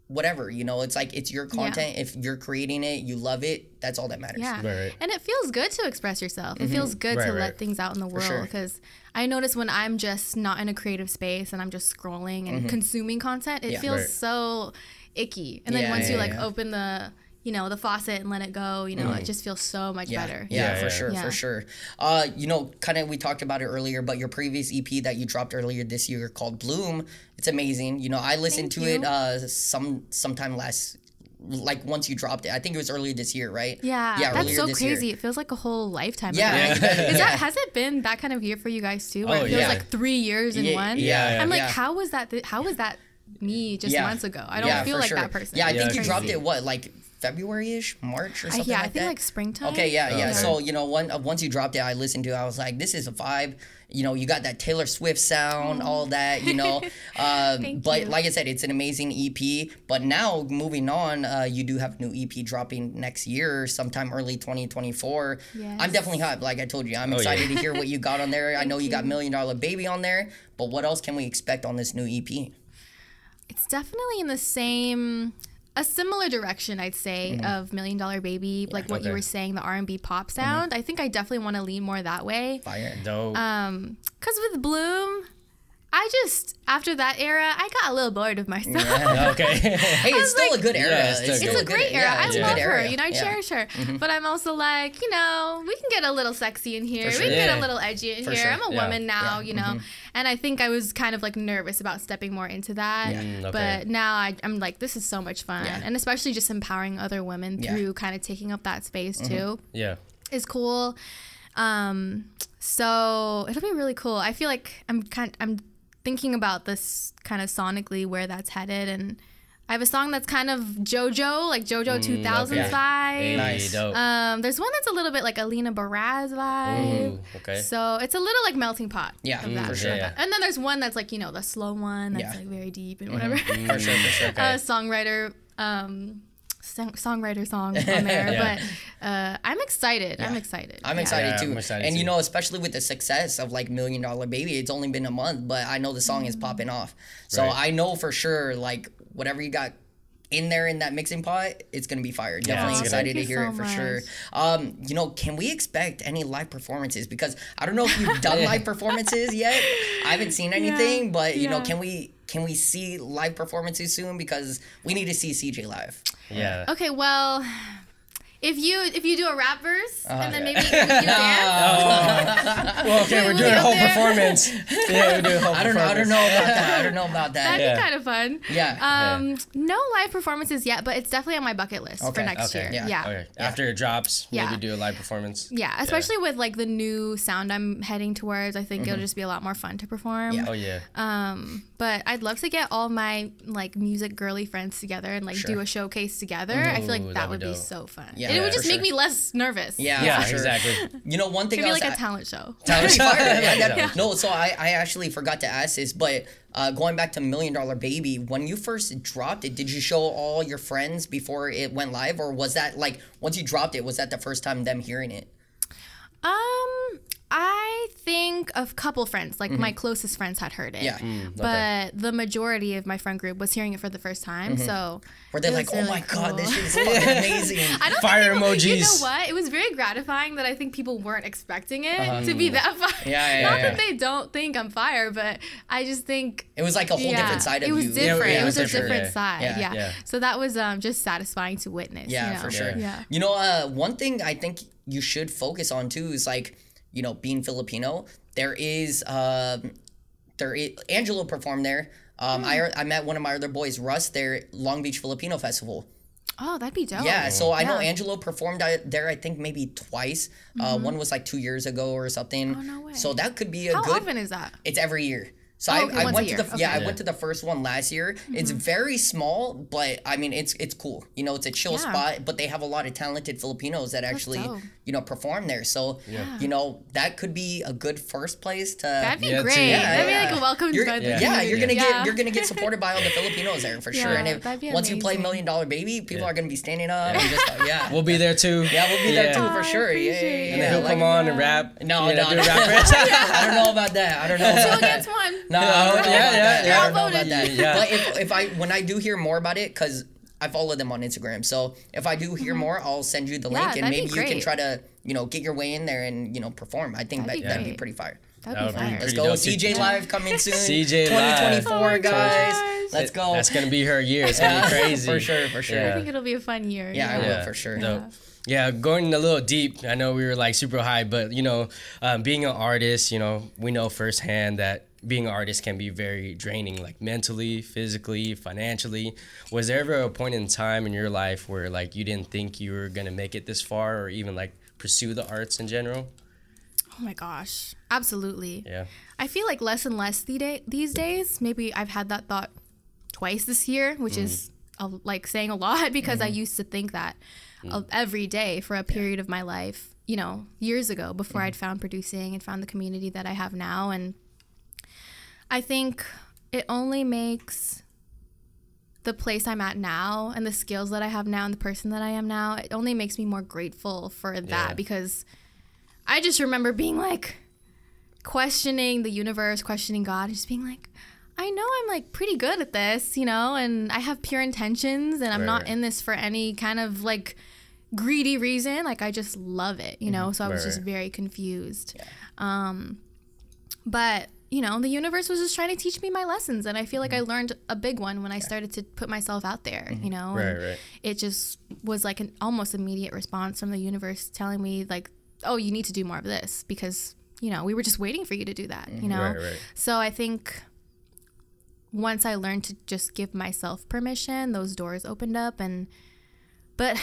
whatever, you know, it's like, it's your content. If you're creating it, you love it, that's all that matters. And it feels good to express yourself. It feels good to let things out in the world, because I notice when I'm just not in a creative space and I'm just scrolling and consuming content, it feels so icky. And then once you like open the you know, the faucet and let it go, you know, it just feels so much better. Yeah, for sure. You know, kind of we talked about it earlier, but your previous EP that you dropped earlier this year called Bloom, it's amazing. You know, I listened to it sometime like once you dropped it. I think it was earlier this year, right? Yeah, that's so crazy. It feels like a whole lifetime ago. Has it been that kind of year for you guys too? Where it feels like 3 years in one? I'm like, how was that me just months ago? I don't feel like that person. Yeah, I think you dropped it, what, like February-ish, March or something like that? I think like springtime. Okay, yeah. So, you know, once you dropped it, I listened to it. I was like, this is a vibe. You know, you got that Taylor Swift sound, all that, you know. But like I said, it's an amazing EP. But now, moving on, you do have a new EP dropping next year, sometime early 2024. Yes. I'm definitely hyped, like I told you. I'm excited to hear what you got on there. I know you got $1 Million Baby on there. But what else can we expect on this new EP? It's definitely in a similar direction, I'd say, of $1 Million Baby, like what you were saying, the R&B pop sound. I think I definitely want to lean more that way. Fire. Dope. Because with Bloom, after that era, I got a little bored of myself. Okay. Hey, it's still a good era. Yeah, it's a great era. I love her. You know, I cherish her. But I'm also like, you know, we can get a little sexy in here. We can get a little edgy in here. I'm a woman now, you know. And I think I was kind of like nervous about stepping more into that. But now I'm like, this is so much fun. And especially just empowering other women through kind of taking up that space too. Yeah. Is cool. So it'll be really cool. I feel like I'm thinking about this kind of sonically where that's headed, and I have a song that's kind of JoJo, like JoJo 2000s vibe. Nice. There's one that's a little bit like Alina Baraz vibe. So it's a little like melting pot. Yeah, for sure. And then there's one that's like, you know, the slow one that's like very deep and whatever. For sure. Songwriter. Songwriter song on there, but I'm excited. I'm excited. I'm excited too. And you know, especially with the success of like $1 Million Baby, it's only been a month, but I know the song is popping off. So I know for sure, like whatever you got in there in that mixing pot, it's gonna be fire. Definitely excited to hear it for sure. You know, can we expect any live performances? Because I don't know if you've done live performances yet. I haven't seen anything, but you know, can we see live performances soon? Because we need to see CeeJ live. Yeah. Okay, well, if you do a rap verse and then maybe you dance. Well, okay, we're doing a whole performance. Yeah, we're doing a whole performance. I don't know about that. That'd be kind of fun. Yeah. No live performances yet, but it's definitely on my bucket list for next year. Yeah. Okay. After it drops, maybe do a live performance. Yeah, especially with like the new sound I'm heading towards. I think it'll just be a lot more fun to perform. Yeah. Oh yeah. But I'd love to get all my like music girly friends together and like do a showcase together. I feel like that would be so fun. Yeah, and it would just make me less nervous. Yeah, exactly. You know, one thing it'd be like a talent show. No, so I actually forgot to ask this, but going back to $1 Million Baby, when you first dropped it, did you show all your friends before it went live, or was that like once you dropped it, was that the first time them hearing it? I think a couple friends, like my closest friends, had heard it. Yeah. But the majority of my friend group was hearing it for the first time. So were they like, "Oh my god, this shit is fucking amazing"? I don't fire think emojis. You know what? It was very gratifying that I think people weren't expecting it to be that fire. Not that they don't think I'm fire, but I just think it was like a whole different side of you. It was different. It was a different side. Yeah. So that was just satisfying to witness. Yeah, you know? for sure. Yeah. You know, one thing I think you should focus on too is like, you know, being Filipino, there is Angelo performed there. I met one of my other boys, Russ, there, Long Beach Filipino Festival. Oh, that'd be dope. Yeah, so I know Angelo performed there, I think maybe twice. One was like 2 years ago or something. Oh, no way. So that could be a How good... often is that? It's every year. So I went to the I went to the first one last year. It's very small, but I mean it's cool. You know, it's a chill spot, but they have a lot of talented Filipinos that actually you know perform there. So you know that could be a good first place to. That'd be great. That'd be like a welcome. You're gonna get supported by all the Filipinos there for sure. And once you play $1 Million Baby, people are gonna be standing up. And just we'll be there too. Yeah, we'll be there too for sure. Yeah. And then he'll come on and rap. No. Do rap I don't know about that. I don't know. 2 against 1. No, I don't know about that. Yeah. But when I do hear more about it, because I follow them on Instagram, so if I do hear more, I'll send you the link, and maybe you can try to, you know, get your way in there and, you know, perform. I think that'd be pretty fire. That'd be fire. Let's go. CeeJ live coming soon. CeeJ 2024, live. guys. Let's go. That's gonna be her year. It's gonna be crazy. For sure. I think it'll be a fun year. Yeah, I will for sure. Yeah, going a little deep. I know we were like super high, but you know, being an artist, you know, we know firsthand that being an artist can be very draining, like mentally, physically, financially. Was there ever a point in time in your life where like you didn't think you were gonna make it this far, or even like pursue the arts in general? Oh my gosh, absolutely. Yeah. I feel like less and less these days. Maybe I've had that thought twice this year, which is like saying a lot, because I used to think that every day for a period of my life, you know, years ago, before I'd found producing and found the community that I have now. And I think it only makes the place I'm at now and the skills that I have now and the person that I am now, it only makes me more grateful for that, because I just remember being like questioning the universe, questioning God, just being like, I know I'm like pretty good at this, you know, and I have pure intentions, and I'm not in this for any kind of like greedy reason. Like, I just love it, you know. So I was just very confused. But you know, the universe was just trying to teach me my lessons, and I feel like I learned a big one when I started to put myself out there, you know. And it just was like an almost immediate response from the universe telling me like, oh, you need to do more of this, because you know, we were just waiting for you to do that, you know. So I think once I learned to just give myself permission, those doors opened up. But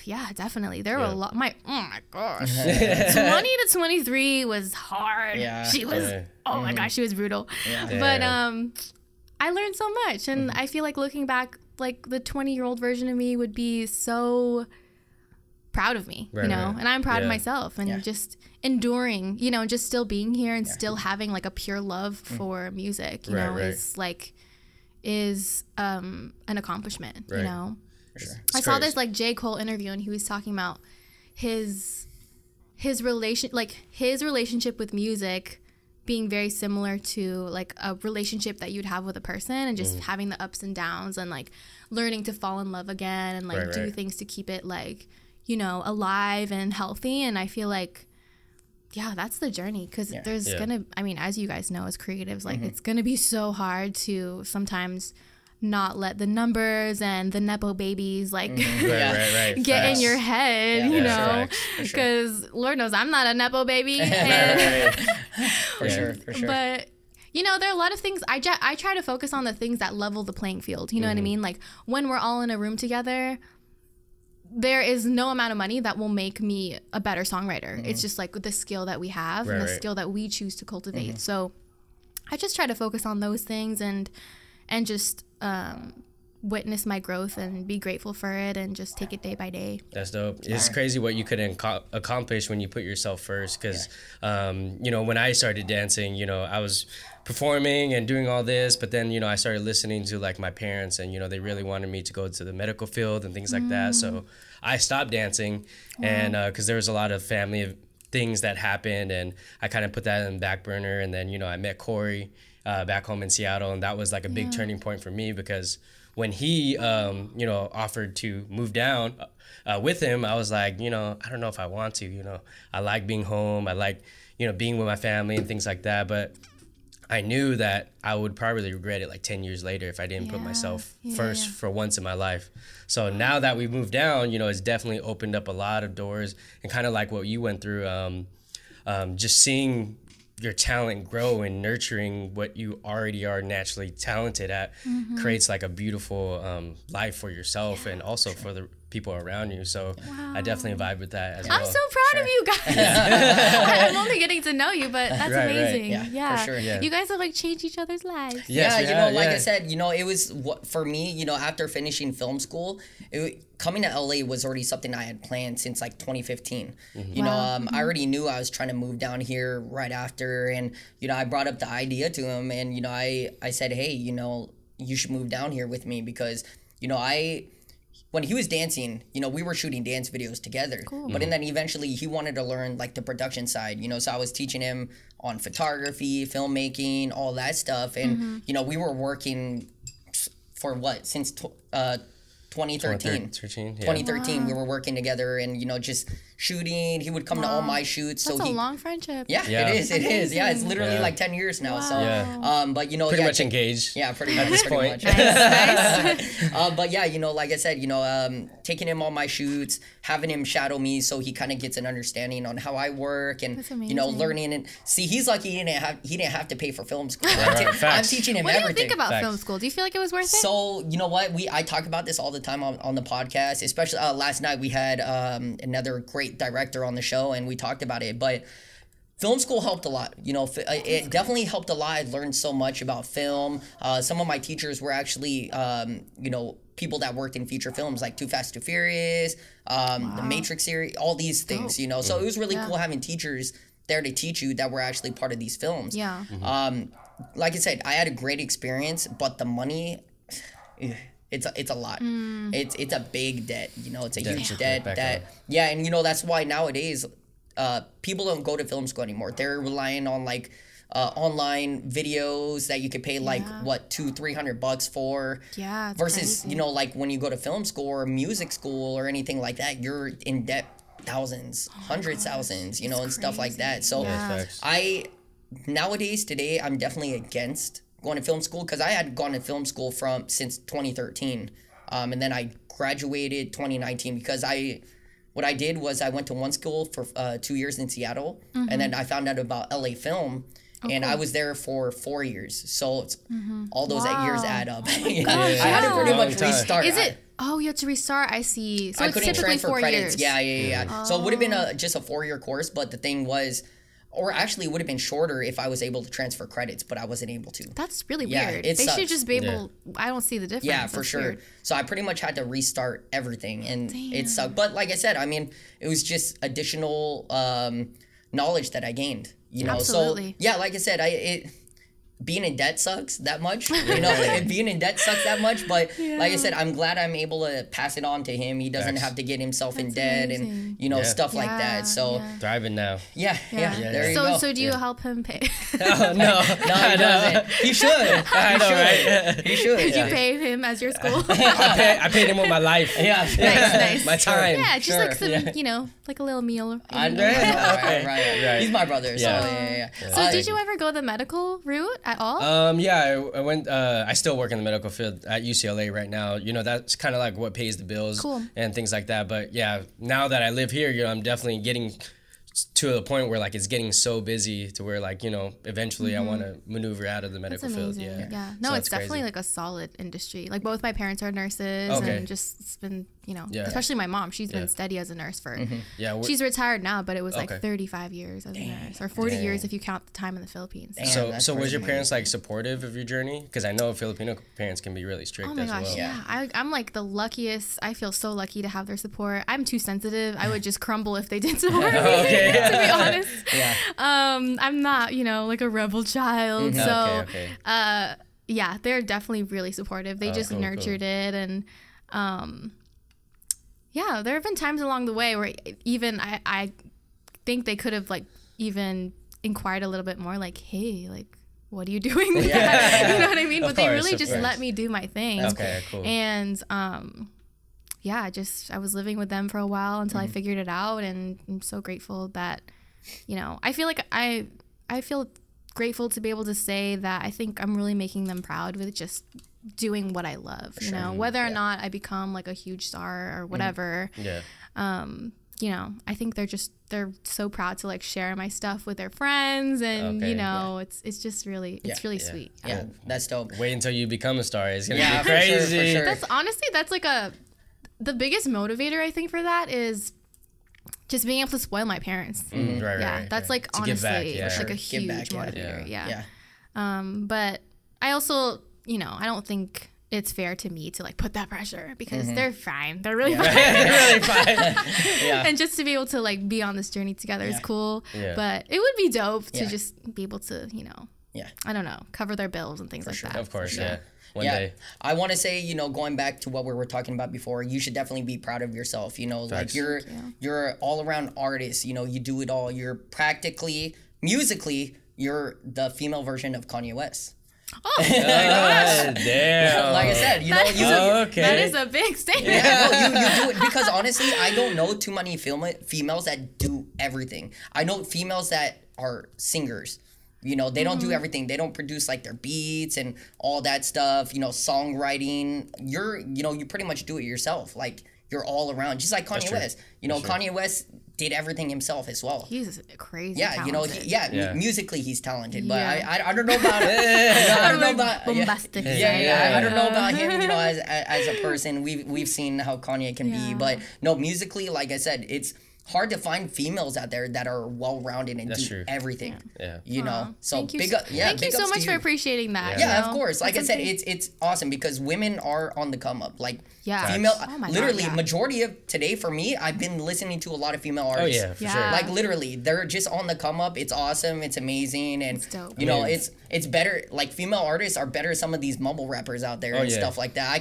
yeah, definitely there were a lot. Oh my gosh, 20 to 23 was hard. She was oh my gosh, she was brutal. But I learned so much, and I feel like looking back, like the 20-year-old version of me would be so proud of me, you know, and I'm proud of myself, and just enduring, you know, and just still being here and still having like a pure love for music, you know, is an accomplishment, you know. I saw this like J. Cole interview, and he was talking about his relationship with music being very similar to like a relationship that you'd have with a person, and just having the ups and downs, and like learning to fall in love again, and like do things to keep it like, you know, alive and healthy. And I feel like, yeah, that's the journey, because there's gonna, I mean, as you guys know, as creatives, like it's gonna be so hard to sometimes not let the numbers and the nepo babies like get in your head, you know, because Lord knows I'm not a nepo baby. For sure. But you know, there are a lot of things I try to focus on, the things that level the playing field, you know what I mean? Like when we're all in a room together, there is no amount of money that will make me a better songwriter. It's just like the skill that we have and the skill that we choose to cultivate. So I just try to focus on those things, and just witness my growth and be grateful for it, and just take it day by day. That's dope. It's crazy what you could accomplish when you put yourself first, because you know, when I started dancing, you know, I was performing and doing all this, but then, you know, I started listening to like my parents, and you know, they really wanted me to go to the medical field and things like that, so I stopped dancing. And because there was a lot of family things that happened, and I kind of put that in the back burner. And then, you know, I met Corey back home in Seattle, and that was like a big turning point for me, because when he you know, offered to move down with him, I was like, you know, I don't know if I want to, you know, I like being home, I like, you know, being with my family and things like that, but I knew that I would probably regret it like 10 years later if I didn't put myself first for once in my life. So now that we've moved down, you know, it's definitely opened up a lot of doors, and kind of like what you went through, just seeing your talent grow and nurturing what you already are naturally talented at creates like a beautiful life for yourself and also for the people around you. So I definitely vibe with that as well. I'm so proud of you guys. I'm only getting to know you, but that's amazing. Yeah, for sure. You guys have like changed each other's lives. Yes, you know, like I said, you know, it was for me, you know, after finishing film school, coming to LA was already something I had planned since like 2015. You know, I already knew I was trying to move down here right after, and you know, I brought up the idea to him, and you know, I said, hey, you know, you should move down here with me, because you know, when he was dancing, you know, we were shooting dance videos together. But then eventually he wanted to learn like the production side, you know, so I was teaching him on photography, filmmaking, all that stuff. And, you know, we were working for what, since 2015, 2013. 2013, we were working together and, you know, just shooting. He would come to all my shoots. That's a long friendship. Yeah, it is. It is. Yeah, it's literally like 10 years now. Wow. So, but, you know, pretty much engaged. Yeah, pretty much. At this point. Nice. But yeah, you know, like I said, you know, taking him on my shoots, having him shadow me so he kind of gets an understanding on how I work and, you know, learning. And see, he's lucky he didn't have to pay for film school. I'm teaching him everything. What do you think about film school? Do you feel like it was worth it? So, you know what? I talk about this all the time on the podcast, especially last night we had another great director on the show and we talked about it. But film school helped a lot. You know, it definitely helped a lot. I learned so much about film. Some of my teachers were actually, you know, people that worked in feature films like Too Fast, Too Furious, the Matrix series, all these things, you know. So it was really cool having teachers there to teach you that were actually part of these films. Yeah. Like I said, I had a great experience, but the money, it's a lot. It's a big debt, you know. It's a huge debt. And you know that's why nowadays people don't go to film school anymore. They're relying on like online videos that you could pay like what $200-300 for. Yeah. Versus crazy. you know, like when you go to film school or music school or anything like that, you're in debt thousands, hundreds, thousands, you know, and stuff like that. So today, I'm definitely against going to film school because I had gone to film school since 2013, and then I graduated 2019 because what I did was I went to one school for 2 years in Seattle, and then I found out about LA Film. And I was there for 4 years, so it's, all those years add up. I had to pretty much restart. Is it? Oh, you have to restart. I see. So I it's couldn't typically transfer 4 credits. years. Yeah. So it would have been just a 4-year course, but the thing was, or actually it would have been shorter if I was able to transfer credits, but I wasn't able to. That's really weird. They should just be able. I don't see the difference. Yeah, for sure. Weird. So I pretty much had to restart everything, and it sucked. But like I said, I mean, it was just additional knowledge that I gained. You know, Absolutely. So yeah, like I said, being in debt sucks that much. You know, being in debt sucks that much. But like I said, I'm glad I'm able to pass it on to him. He doesn't have to get himself in debt and, you know, stuff like that. So thriving now. There you go. So do you help him pay? No, he doesn't. He should. I know, right? He should. Did you pay him as your school? I paid him with my life. Nice. My time. Yeah, just like some, you know, like a little meal. I know. Right. He's my brother. So yeah. So did you ever go the medical route at all? I went. I still work in the medical field at UCLA right now. You know, that's kind of like what pays the bills and things like that. But yeah, now that I live here, you know, I'm definitely getting to a point where like it's getting so busy to where like, you know, eventually I want to maneuver out of the medical field. Yeah. No, so it's definitely like a solid industry. Like both my parents are nurses and just it's been, you know, especially my mom, she's been steady as a nurse for she's retired now, but it was like 35 years as a nurse or 40 years if you count the time in the Philippines. So was your parents like supportive of your journey? Because I know Filipino parents can be really strict as well. Yeah. I'm like the luckiest. I feel so lucky to have their support. I'm too sensitive. I would just crumble if they didn't support me. To be honest, I'm not, you know, like a rebel child. So, yeah, they're definitely really supportive. They just nurtured it, and yeah, there have been times along the way where even I think they could have like even inquired a little bit more, like, hey, like, what are you doing with that? You know what I mean? But they really just let me do my thing. Okay, cool. And yeah, I was living with them for a while until I figured it out, and I'm so grateful that, you know, I feel like I feel grateful to be able to say that I think I'm really making them proud with just doing what I love, you know, whether or not I become like a huge star or whatever. You know, I think they're so proud to like share my stuff with their friends, and you know, it's just really sweet. Yeah, that's dope. Wait until you become a star. It's gonna be crazy. For sure. That's honestly, that's like the biggest motivator I think for that is just being able to spoil my parents. That's like honestly like a huge motivator. But I also, you know, I don't think it's fair to me to like put that pressure because they're fine. They're really fine. They're really fine. And just to be able to like be on this journey together is cool. But it would be dope to just be able to, you know, I don't know, cover their bills and things like that. Of course, One day. I want to say, you know, going back to what we were talking about before, you should definitely be proud of yourself. You know, like you're all around artist. You know, you do it all. You're practically musically, you're the female version of Kanye West. Oh my gosh. Damn. Like I said, okay. That is a big statement. Yeah, no, you do it because honestly, I don't know too many females that do everything. I know females that are singers. You know, they don't do everything. They don't produce like their beats and all that stuff. You know, songwriting. You pretty much do it yourself. Like you're all around, just like Kanye West. You know, Kanye West did everything himself as well. He's crazy. Yeah, talented. Musically he's talented, but Yeah. I don't know about I don't know about bombastic. I don't know about him. You know, as a person, we've seen how Kanye can be, but no, musically, like I said, it's hard to find females out there that are well-rounded and do everything. Yeah. You know, so thank you, big up. Yeah, thank you so much for appreciating that. Yeah, you know? of course. Like That's I said, it's awesome because women are on the come up. Like female, Oh my God, literally yeah. majority of today for me, I've been listening to a lot of female artists. Oh yeah, for Yeah. sure. Like literally, they're just on the come up. It's awesome. It's amazing, and It's dope. you know, it's better. Like female artists are better. Some of these mumble rappers out there and stuff like that. I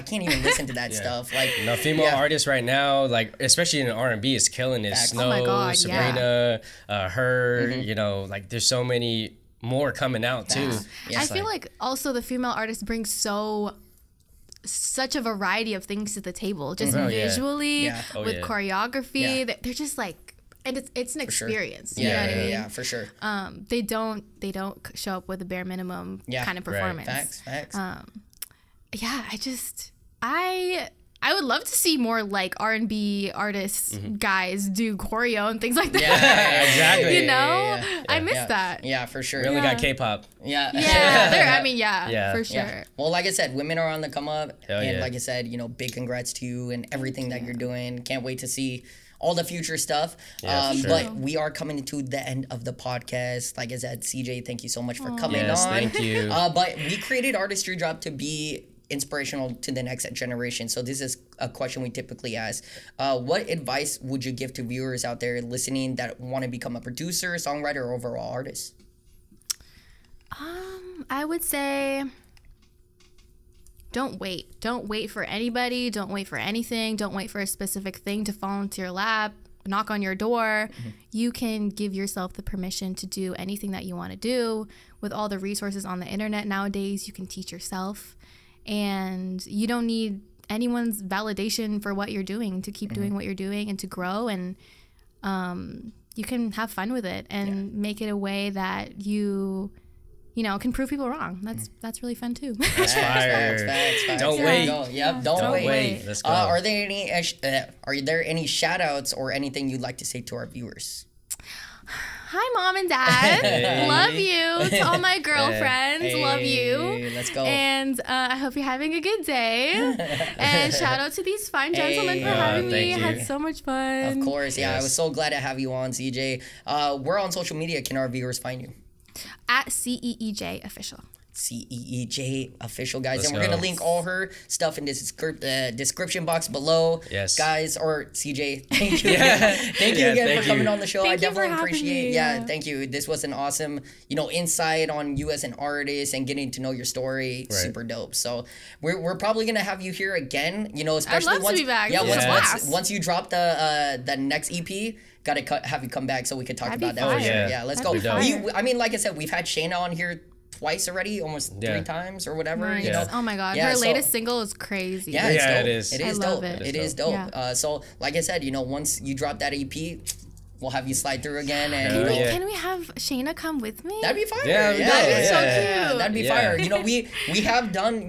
can't even listen to that stuff. Like female artists right now, like especially in R&B, is killing it. Snow, Oh my God, Sabrina, her. You know, like there's so many more coming out too. Yeah. I feel like also the female artists bring such a variety of things to the table, just visually with choreography. They're just like, and it's an experience. You know what I mean? Yeah, for sure. They don't show up with a bare minimum kind of performance. Facts. Yeah, I would love to see more like R&B artists guys do choreo and things like that. Yeah, exactly. You know, I miss that. Yeah, for sure. We only got K-pop. Yeah. For sure. Yeah. Well, like I said, women are on the come up, and yeah. like I said, you know, big congrats to you and everything that you're doing. Can't wait to see all the future stuff. Yeah, for sure. But we are coming to the end of the podcast. Like I said, CeeJ, thank you so much for coming Yes, on. thank you. But we created Artistry Drop to be inspirational to the next generation. So this is a question we typically ask. What advice would you give to viewers out there listening that want to become a producer, songwriter, or overall artist? I would say don't wait. Don't wait for anybody. Don't wait for anything. Don't wait for a specific thing to fall into your lap, knock on your door. You can give yourself the permission to do anything that you want to do. With all the resources on the internet nowadays, you can teach yourself. And you don't need anyone's validation for what you're doing to keep doing what you're doing and to grow. And you can have fun with it and make it a way that you can prove people wrong. That's really fun too. That's fire. Facts. Don't There wait. you go. Yep, don't wait. Let's go. Are there any shout outs or anything you'd like to say to our viewers? Hi, Mom and Dad. Love you. To all my girlfriends, love you. Let's go. And I hope you're having a good day. And shout out to these fine gentlemen for having me. thank I you. had so much fun. Of course, yeah. I Yes. was so glad to have you on, CeeJ. Where on social media can our viewers find you? At CeeJ Official. CeeJ Official, guys. Let's and we're going go. to link all her stuff in the description box below. Yes. Guys, or CeeJ, thank you. Thank you again thank for coming you. on the show. Thank I you for definitely having appreciate me, Yeah, yeah. thank you. This was an awesome, insight on you as an artist and getting to know your story. Right. Super dope. So we're probably going to have you here again, especially love to once be back. Yeah, This is a blast. once you drop the next EP, gotta have you come back so we could talk That'd be about that for fire. sure. Yeah, let's That'd go. be fire. I mean, like I said, we've had Shayna on here twice already, almost 3 times or whatever. Nice. You know. Oh my God. Yeah, Her so- latest single is crazy. Yeah, it's Yeah, dope. it is. It I is love dope. it. It is dope. Yeah. So, like I said, once you drop that EP, we'll have you slide through again, and Hell yeah. Can we have Shayna come with me? that'd be fire. Yeah, That'd be so cute. That'd be Yeah. fire. We have done.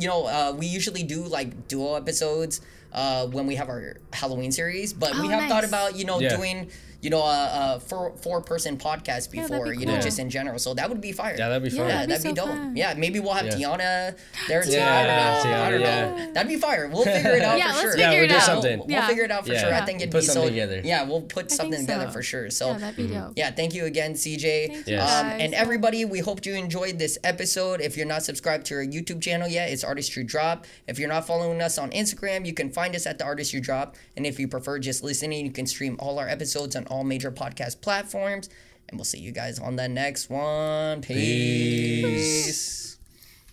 We usually do like duo episodes when we have our Halloween series, but we Oh, have thought nice. about Yeah. doing a four-person podcast Yeah, that'd before, be cool. just in general. So that would be fire. Yeah, that'd be fun. Yeah. That'd be so dope. fun. Yeah, maybe we'll have Yeah. Tiana there too. Yeah, I don't know. Tiana, That'd be fire. We'll figure it out Yeah, for let's sure. figure we'll it do out. something. We'll Yeah. figure it out for Yeah. sure. I think it'd Put be something so. together. Yeah, we'll put I something think together so. for sure. So Yeah, that'd be dope. yeah, thank you again, CeeJ. Thank you, Yes. guys. And everybody, we hope you enjoyed this episode. If you're not subscribed to our YouTube channel yet, it's Artistry Drop. If you're not following us on Instagram, you can find us at the Artistry Drop. And if you prefer just listening, you can stream all our episodes on all major podcast platforms. And we'll see you guys on the next one. Peace.